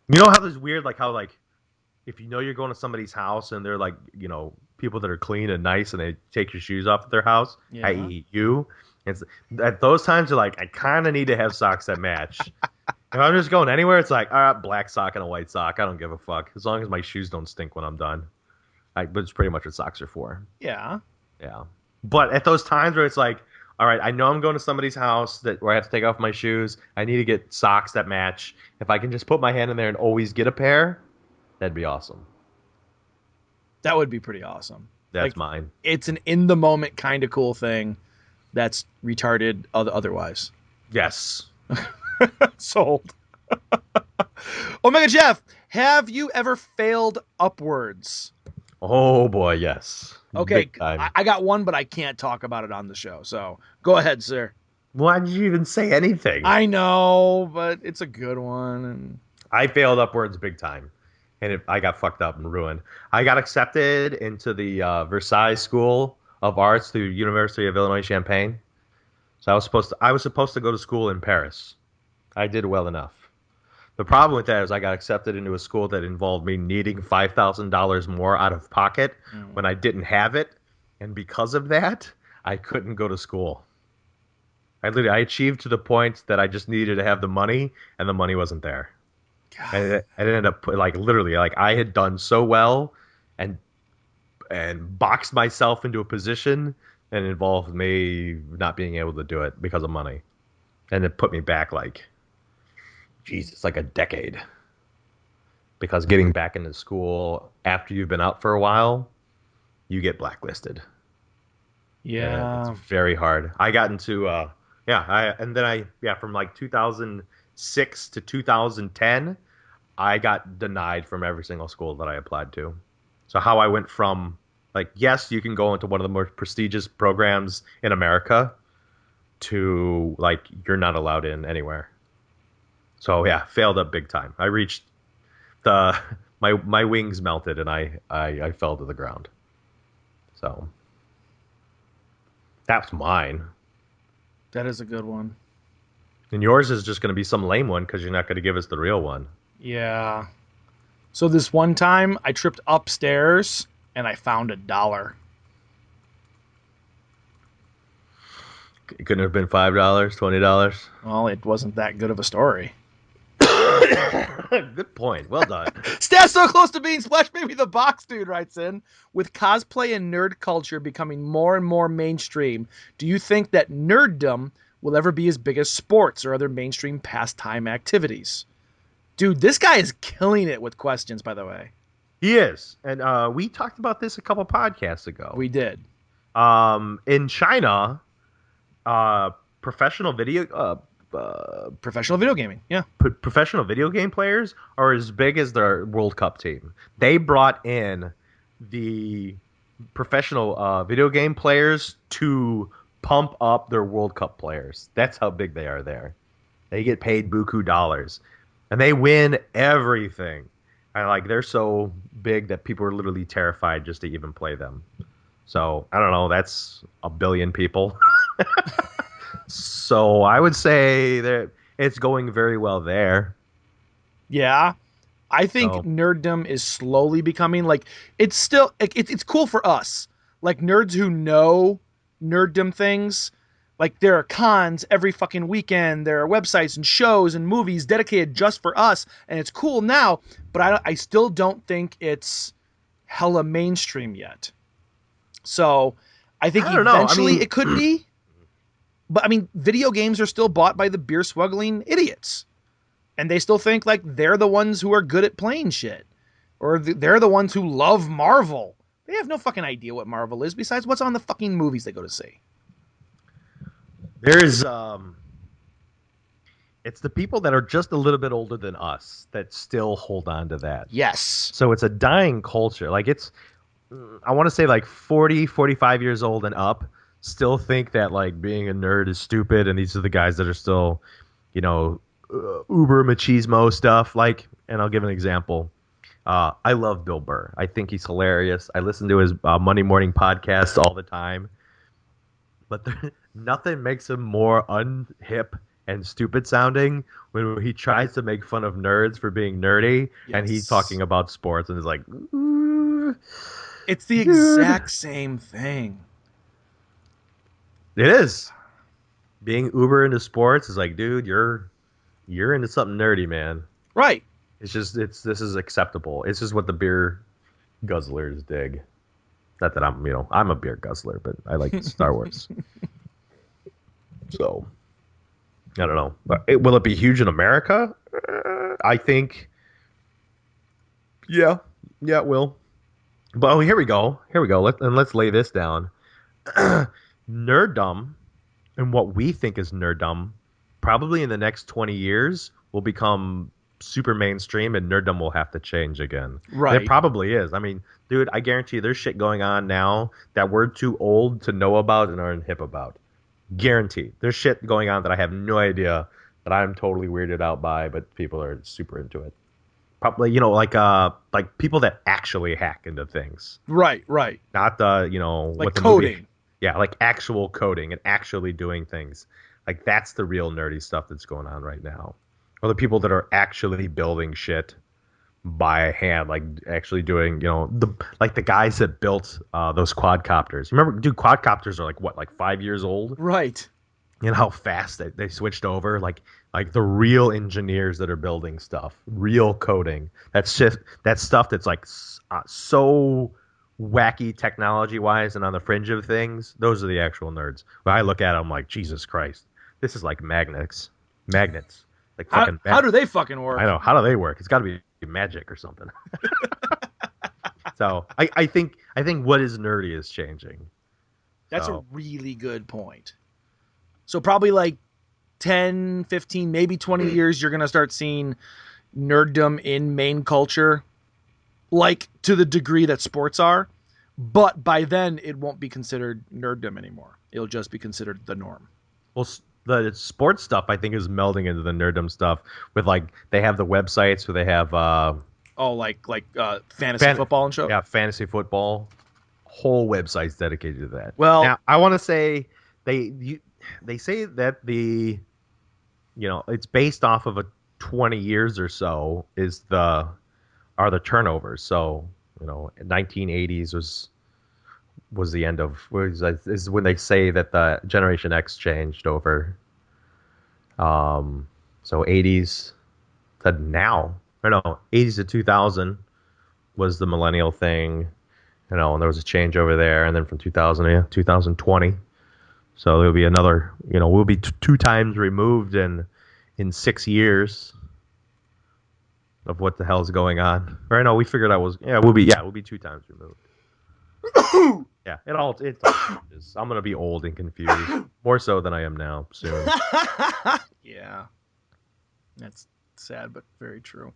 You know how there's weird, if you know you're going to somebody's house and they're like, people that are clean and nice and they take your shoes off at their house, i.e. you. At those times, you're like, I kind of need to have socks that match. If I'm just going anywhere, it's like, all right, black sock and a white sock. I don't give a fuck. As long as my shoes don't stink when I'm done. But it's pretty much what socks are for. Yeah. Yeah. But at those times where it's like, all right, I know I'm going to somebody's house where I have to take off my shoes. I need to get socks that match. If I can just put my hand in there and always get a pair, that'd be awesome. That would be pretty awesome. That's mine. It's an in-the-moment kind of cool thing that's retarded otherwise. Yes. Sold. Omega Jeff, have you ever failed upwards? Oh, boy, yes. Okay, I got one, but I can't talk about it on the show. So go ahead, sir. Why did you even say anything? I know, but it's a good one. And I failed upwards big time. And I got fucked up and ruined. I got accepted into the Versailles School of Arts through University of Illinois Champaign. So I was supposed to go to school in Paris. I did well enough. The problem with that is I got accepted into a school that involved me needing $5,000 more out of pocket when I didn't have it. And because of that, I couldn't go to school. I achieved to the point that I just needed to have the money, and the money wasn't there. I ended up literally I had done so well and boxed myself into a position that involved me not being able to do it because of money. And it put me back a decade. Because getting back into school after you've been out for a while, you get blacklisted. Yeah. It's very hard. I got into from 2006 to 2010, I got denied from every single school that I applied to. So how I went from yes, you can go into one of the more prestigious programs in America to you're not allowed in anywhere. So yeah, failed up big time. I reached my wings melted and I fell to the ground. So that's mine. That is a good one. And yours is just going to be some lame one because you're not going to give us the real one. Yeah. So this one time I tripped upstairs and I found $1. It couldn't have been $5, $20. Well, it wasn't that good of a story. Good point. Well done. Stats so close to being Splash Baby the Box Dude writes in, with cosplay and nerd culture becoming more and more mainstream, do you think that nerddom will ever be as big as sports or other mainstream pastime activities? Dude, this guy is killing it with questions, by the way. He is, and we talked about this a couple podcasts ago. We did. In China, professional video gaming, yeah. Professional video game players are as big as their World Cup team. They brought in the professional video game players to pump up their World Cup players. That's how big they are there. They get paid buku dollars, and they win everything. And they're so big that people are literally terrified just to even play them. So I don't know. That's a billion people. So I would say that it's going very well there. Yeah. I think nerddom is slowly becoming it's still it's cool for us. Like nerds who know nerddom things. Like there are cons every fucking weekend. There are websites and shows and movies dedicated just for us, and it's cool now. But I still don't think it's hella mainstream yet. So I think eventually it could be. But I mean, video games are still bought by the beer smuggling idiots, and they still think they're the ones who are good at playing shit, or they're the ones who love Marvel. They have no fucking idea what Marvel is besides what's on the fucking movies they go to see. There's it's the people that are just a little bit older than us that still hold on to that. Yes. So it's a dying culture. I want to say 40, 45 years old and up still think that being a nerd is stupid, and these are the guys that are still, uber machismo stuff. And I'll give an example. I love Bill Burr. I think he's hilarious. I listen to his Monday morning podcast all the time. But nothing makes him more unhip and stupid sounding when he tries to make fun of nerds for being nerdy, and he's talking about sports and is like, ooh. It's the exact same thing. It is. Being uber into sports is dude, you're into something nerdy, man. Right. This is acceptable. It's just what the beer guzzlers dig. Not that I'm a beer guzzler, but I like Star Wars. So, I don't know. But will it be huge in America? I think, yeah, it will. But here we go. Let's lay this down. Nerddom, and what we think is nerddom, probably in the next 20 years will become super mainstream, and nerddom will have to change again. Right. It probably is. I mean, dude, I guarantee you there's shit going on now that we're too old to know about and aren't hip about. Guaranteed. There's shit going on that I have no idea, that I'm totally weirded out by, but people are super into it. Probably, like people that actually hack into things. Right. Not the, what the coding. Movie, yeah, like actual coding and actually doing things. That's the real nerdy stuff that's going on right now. Or the people that are actually building shit by hand, actually doing, the guys that built those quadcopters. Remember, dude, quadcopters are 5 years old? Right. You know how fast they switched over? Like the real engineers that are building stuff, real coding. That's stuff that's so wacky technology-wise and on the fringe of things. Those are the actual nerds. When I look at them, I'm like, Jesus Christ, this is like magnets. How do they fucking work? I know. How do they work? It's got to be magic or something. So I think what is nerdy is changing. That's a really good point. So probably 10, 15, maybe 20 years, you're going to start seeing nerddom in main culture, to the degree that sports are. But by then, it won't be considered nerddom anymore. It'll just be considered the norm. Well, the sports stuff, I think, is melding into the nerddom stuff with they have the websites where they have fantasy football and show. Yeah, fantasy football. Whole websites dedicated to that. Well, now I want to say they say that it's based off of a 20 years or so are the turnovers. So 1980s was the end of is when they say that the Generation X changed over. So 80s to now, or no, 80s to 2000 was the millennial thing, and there was a change over there, and then from 2000 to 2020. So there'll be another, we'll be two times removed in 6 years. of what the hell's going on. Or no, we figured we'll be 2 times removed. Yeah, it all changes. I'm gonna be old and confused, more so than I am now soon. Yeah, that's sad but very true.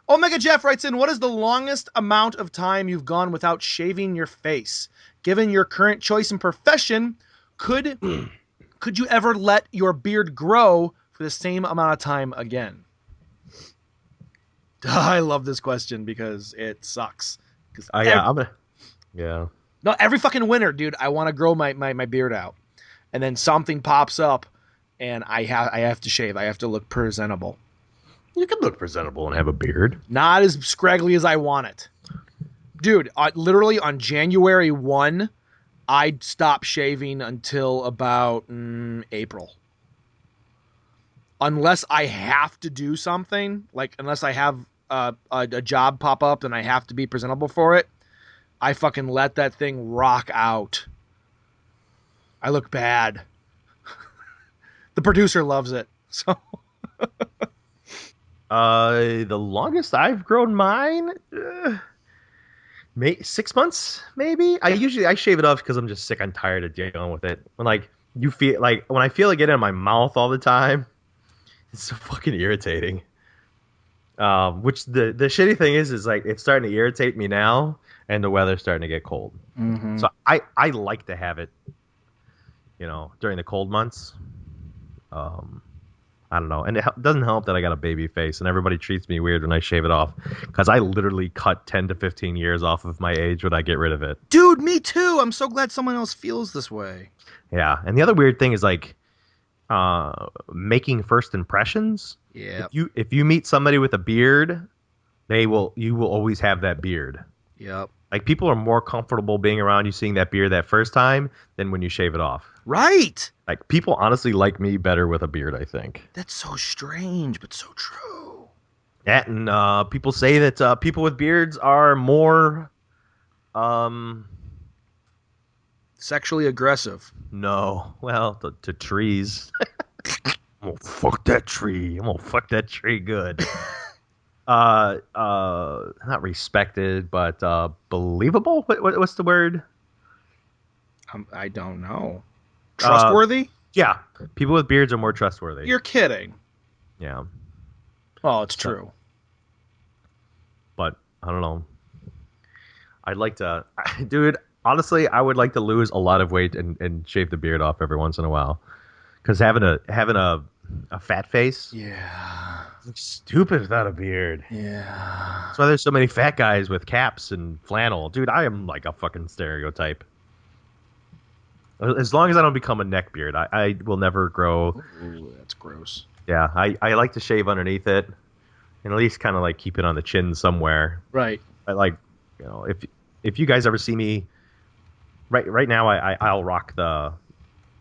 Omega Jeff writes in, what is the longest amount of time you've gone without shaving your face? Given your current choice and profession, could you ever let your beard grow for the same amount of time again? I love this question because it sucks. Yeah. No, every fucking winter, dude, I want to grow my beard out. And then something pops up and I have to shave. I have to look presentable. You can look presentable and have a beard. Not as scraggly as I want it. Dude, literally on January 1, I'd stop shaving until about April. Unless I have to do something, like unless I have a job pop up and I have to be presentable for it, I fucking let that thing rock out. I look bad. The producer loves it. So the longest I've grown mine, 6 months maybe. I shave it off because I'm just sick and tired of dealing with it. When I feel like it in my mouth all the time, it's so fucking irritating. Which the shitty thing is like it's starting to irritate me now, and the weather's starting to get cold. Mm-hmm. So I like to have it, during the cold months. I don't know, and it doesn't help that I got a baby face, and everybody treats me weird when I shave it off, because I literally cut 10 to 15 years off of my age when I get rid of it. Dude, me too. I'm so glad someone else feels this way. Yeah, and the other weird thing is like making first impressions. Yeah. If you meet somebody with a beard, you will always have that beard. Yep. Like people are more comfortable being around you seeing that beard that first time than when you shave it off. Right. Like people honestly like me better with a beard, I think. That's so strange, but so true. Yeah, and people say that people with beards are more sexually aggressive. No. Well, to trees. I'm gonna fuck that tree. I'm gonna fuck that tree good. Not respected, but believable. What's the word? I don't know. Trustworthy? Yeah, people with beards are more trustworthy. You're kidding. Yeah. Well, it's true. But I don't know. I'd like to, dude. Honestly, I would like to lose a lot of weight and shave the beard off every once in a while, because having a fat face. Yeah. Looks stupid without a beard. Yeah. That's why there's so many fat guys with caps and flannel. Dude, I am like a fucking stereotype. As long as I don't become a neckbeard, I will never grow. Ooh, that's gross. Yeah, I like to shave underneath it, and at least kind of like keep it on the chin somewhere. Right. I like, if you guys ever see me, right now I'll rock the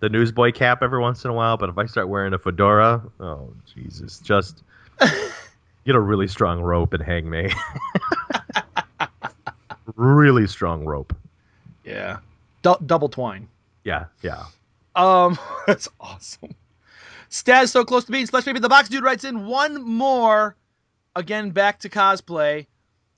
newsboy cap every once in a while, but if I start wearing a fedora, oh Jesus, just get a really strong rope and hang me. Really strong rope. Yeah. Double twine. Yeah. That's awesome. Staz so close to being / maybe the box dude writes in one more. Again, back to cosplay.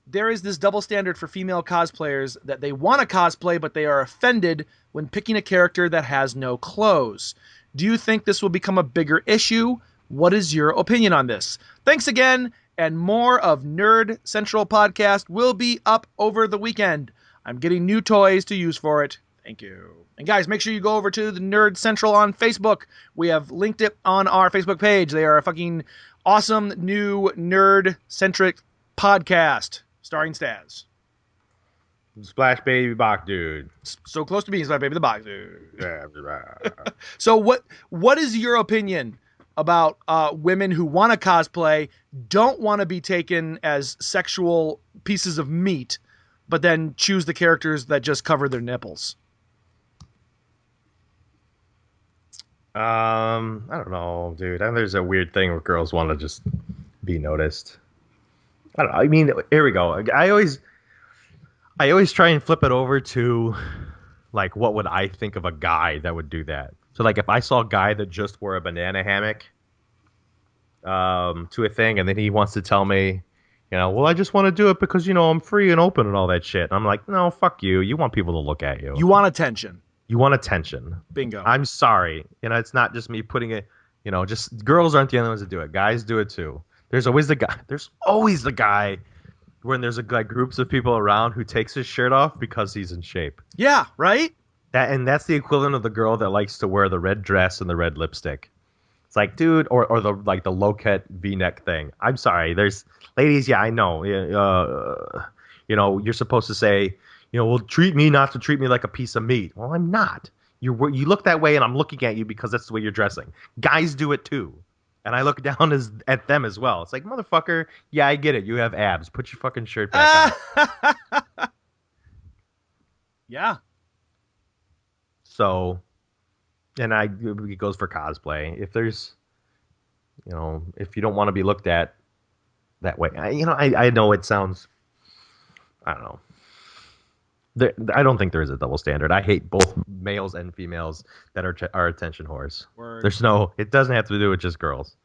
There is this double standard for female cosplayers that they want to cosplay, but they are offended when picking a character that has no clothes. Do you think this will become a bigger issue? What is your opinion on this? Thanks again, and more of Nerd Central podcast will be up over the weekend. I'm getting new toys to use for it. Thank you. And guys, make sure you go over to the Nerd Central on Facebook. We have linked it on our Facebook page. They are a fucking awesome new nerd-centric podcast starring Staz. Splash Baby Bach Dude. So close to being Splash Baby the Box Dude. Yeah. So what is your opinion about women who want to cosplay, don't want to be taken as sexual pieces of meat, but then choose the characters that just cover their nipples? I don't know, dude. There's a weird thing where girls want to just be noticed. I don't know. I mean, here we go. I always try and flip it over to, like, what would I think of a guy that would do that? So, like, if I saw a guy that just wore a banana hammock to a thing, and then he wants to tell me, Well, I just want to do it because, I'm free and open and all that shit. And I'm like, no, fuck you. You want people to look at you. You want attention. You want attention. Bingo. I'm sorry. It's not just me putting it, just girls aren't the only ones that do it. Guys do it too. There's always the guy when there's groups of people around who takes his shirt off because he's in shape. Yeah, right? That's the equivalent of the girl that likes to wear the red dress and the red lipstick. It's like, dude, or the the low-cut V-neck thing. I'm sorry. There's ladies, yeah, I know. You're supposed to say, well, treat me not to treat me like a piece of meat. Well, I'm not. You look that way, and I'm looking at you because that's the way you're dressing. Guys do it too, and I look down at them as well. It's like, motherfucker, yeah, I get it. You have abs. Put your fucking shirt back on. Yeah. So, and it goes for cosplay. If there's, if you don't want to be looked at that way, I know it sounds, I don't know. I don't think there is a double standard. I hate both males and females that are attention whores. Word. It doesn't have to do with just girls.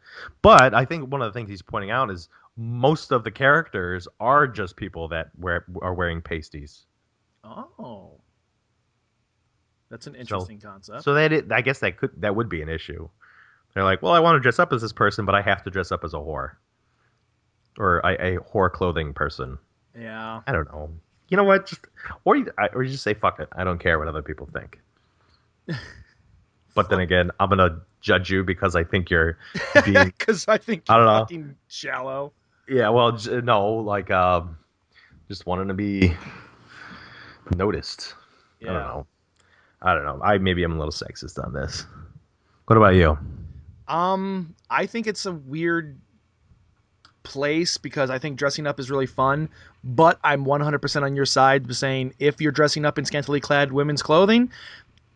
But I think one of the things he's pointing out is most of the characters are just people that are wearing pasties. Oh. That's an interesting concept. So I guess that would be an issue. They're like, well, I want to dress up as this person, but I have to dress up as a whore. Or a whore clothing person. Yeah. I don't know. You know what? Or you just say, fuck it. I don't care what other people think. But then again, I'm going to judge you because I think you're being... Because I think you're fucking shallow. Yeah, well, no, just wanting to be noticed. Yeah. I don't know. Maybe I'm a little sexist on this. What about you? I think it's a weird place because I think dressing up is really fun, but I'm 100% on your side saying if you're dressing up in scantily clad women's clothing,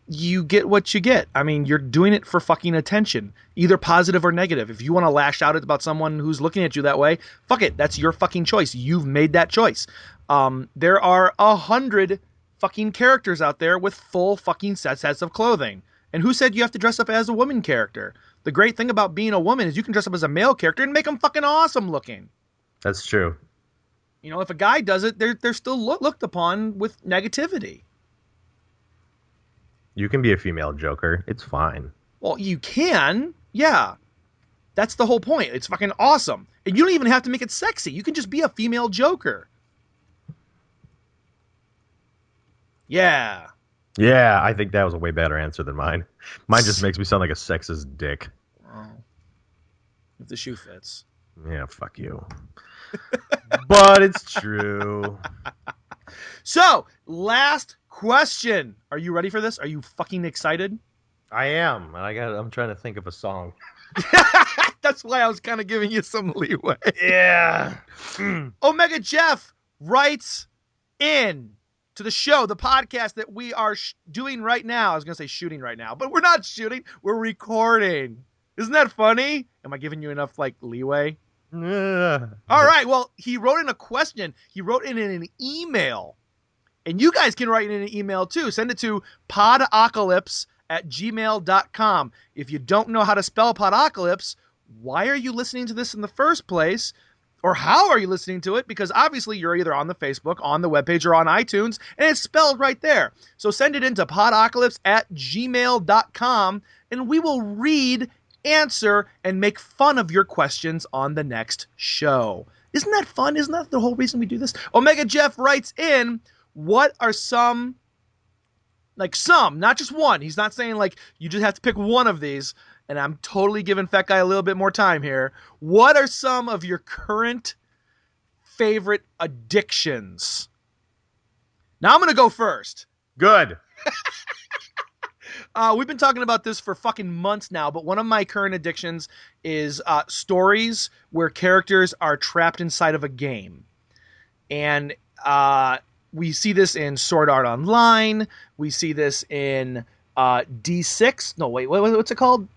you get what you get. I mean, you're doing it for fucking attention, either positive or negative. If you want to lash out about someone who's looking at you that way, fuck it. That's your fucking choice. You've made that choice. There are 100 fucking characters out there with full fucking sets of clothing. And who said you have to dress up as a woman character? The great thing about being a woman is you can dress up as a male character and make them fucking awesome looking. That's true. If a guy does it, they're still looked upon with negativity. You can be a female Joker. It's fine. Well, you can. Yeah. That's the whole point. It's fucking awesome. And you don't even have to make it sexy. You can just be a female Joker. Yeah. Yeah, I think that was a way better answer than mine. Mine just makes me sound like a sexist dick. Well, if the shoe fits. Yeah, fuck you. But it's true. So, last question. Are you ready for this? Are you fucking excited? I am. And I'm trying to think of a song. That's why I was kind of giving you some leeway. Yeah. Omega Jeff writes in to the show, the podcast that we are doing right now. I was going to say shooting right now, but we're not shooting. We're recording. Isn't that funny? Am I giving you enough leeway? All right. Well, he wrote in a question. He wrote in an email. And you guys can write in an email too. Send it to podocalypse@gmail.com. If you don't know how to spell Podocalypse, why are you listening to this in the first place? Or how are you listening to it? Because obviously you're either on the Facebook, on the webpage, or on iTunes, and it's spelled right there. So send it into podocalypse@gmail.com, and we will read, answer, and make fun of your questions on the next show. Isn't that fun? Isn't that the whole reason we do this? Omega Jeff writes in, what are some, not just one. He's not saying you just have to pick one of these. And I'm totally giving Fat Guy a little bit more time here. What are some of your current favorite addictions? Now I'm going to go first. Good. We've been talking about this for fucking months now, but one of my current addictions is stories where characters are trapped inside of a game. And we see this in Sword Art Online. We see this in D6. No, wait, what's it called?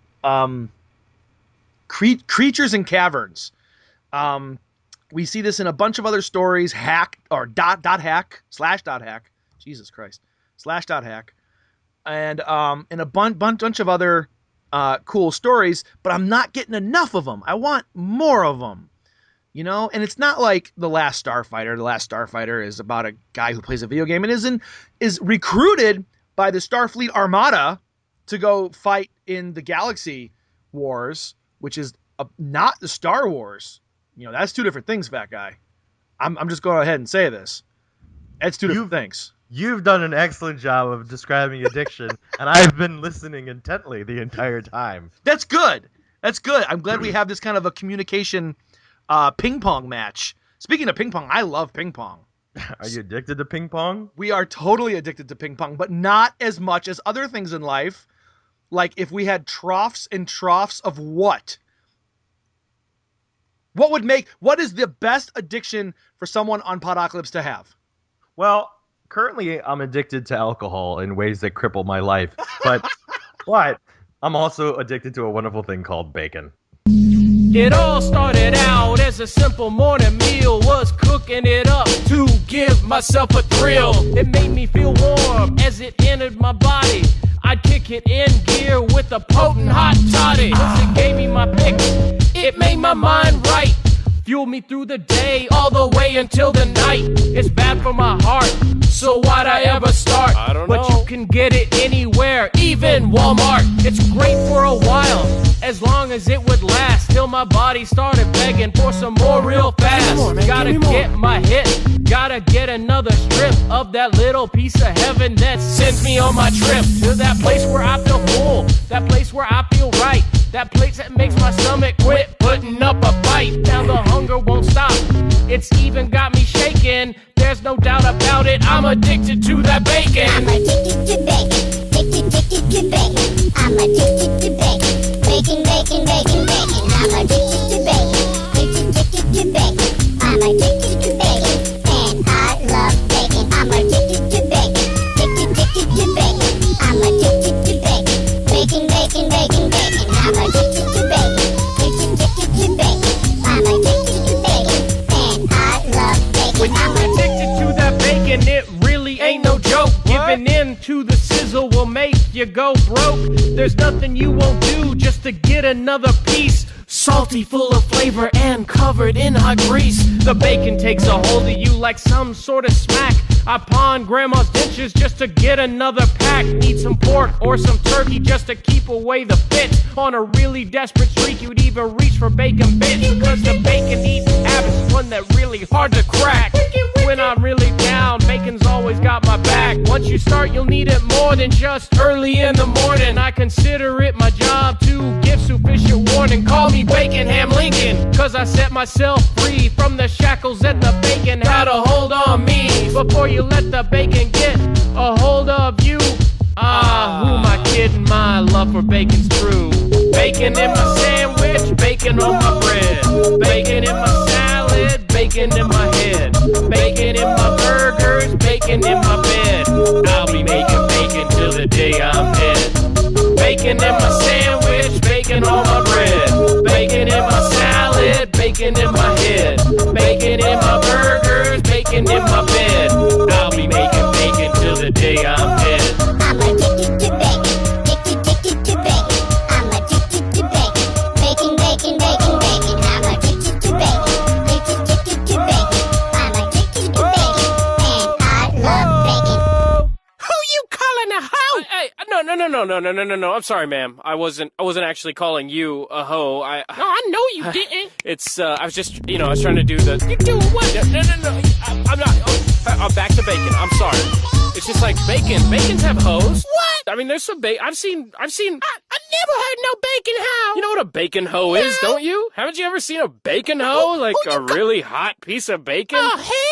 Creatures in Caverns. We see this in a bunch of other stories, hack or dot hack /hack. Jesus Christ. /hack. And in a bunch of other cool stories, but I'm not getting enough of them. I want more of them. You know, and it's not like The Last Starfighter. The Last Starfighter is about a guy who plays a video game and is recruited by the Starfleet Armada to go fight in the Galaxy Wars, which is not the Star Wars. You know, that's two different things, fat guy. I'm just going ahead and say this. It's two different things. You've done an excellent job of describing addiction, and I've been listening intently the entire time. That's good. That's good. I'm glad we have this kind of a communication ping pong match. Speaking of ping pong, I love ping pong. Are you addicted to ping pong? We are totally addicted to ping pong, but not as much as other things in life. Like if we had troughs and troughs of what? What is the best addiction for someone on Podocalypse to have? Well, currently I'm addicted to alcohol in ways that cripple my life, but I'm also addicted to a wonderful thing called bacon. It all started out as a simple morning meal. Was cooking it up to give myself a thrill. It made me feel warm as it entered my body. I'd kick it in gear with a potent hot toddy. It gave me my pick. It made my mind right. Fueled me through the day all the way until the night. It's bad for my heart, so why'd I ever start? I don't know. But you can get it anywhere, even Walmart. It's great for a while, as long as it would last, till my body started begging for some more real fast. More, man, gotta get my hit, gotta get another strip of that little piece of heaven that sends me on my trip to that place where I feel full, that place where I feel right, that place that makes my stomach quit putting up a fight. Now the hunger won't stop, it's even got me shaking. There's no doubt about it, I'm addicted to that bacon. I'm addicted to bacon, addicted to bacon. I'm addicted to bacon, bacon, bacon, bacon, bacon. I'm addicted to bacon, addicted to bacon. I'm addicted to bacon, and I love bacon. I'm addicted to bacon, addicted to bacon. I'm addicted to bacon, bacon, bacon, bacon, bacon. I'm addicted to bacon, addicted to bacon. I'm addicted to bacon, and I love bacon. When you're addicted to that bacon, it really ain't no joke. Giving in to the sizzle will make you go broke. There's nothing you won't do just to get another piece. Salty, full of flavor, and covered in hot grease. The bacon takes a hold of you like some sort of smack. I pawn grandma's dentures just to get another pack. Need some pork or some turkey just to keep away the fits. On a really desperate streak, you'd even reach for bacon bits. Because the bacon eating habit's one that really hard to crack. When I'm really down, bacon's always got my back. Once you start, you'll need it more than just early in the morning. I consider it my job to give sufficient warning. Call me Bacon Ham Lincoln, cause I set myself free from the shackles that the bacon had a hold on me. Before you let the bacon get a hold of you, who am I kidding? My love for bacon's true. Bacon in my sandwich, bacon on my bread, bacon in my salad, bacon in my head, bacon in my burgers, bacon in my bed. I'll be making bacon till the day I'm dead. Bacon in my sandwich, bacon on my bread, bacon in my salad, bacon in my head, bacon in my burgers, bacon in my bed. I'll be making bacon till the day I'm dead. I'm addicted to bacon, addicted to bacon. I'm addicted to bacon, bacon, bacon, bacon, bacon. I'm addicted to bacon, addicted to bacon. I'm addicted to bacon, and I love bacon. Who you calling a hoe? Hey, no. I'm sorry, ma'am. I wasn't actually calling you a hoe. No, I know you didn't. It's, I was just, I was trying to do the... You doing what? No. I'm not... I'm back to bacon. I'm sorry. It's just like bacon. Bacons have hoes. What? I mean, there's some bacon. I've seen... I never heard no bacon hoe. You know what a bacon hoe is, don't you? Haven't you ever seen a bacon hoe? Like a really hot piece of bacon? Oh, hell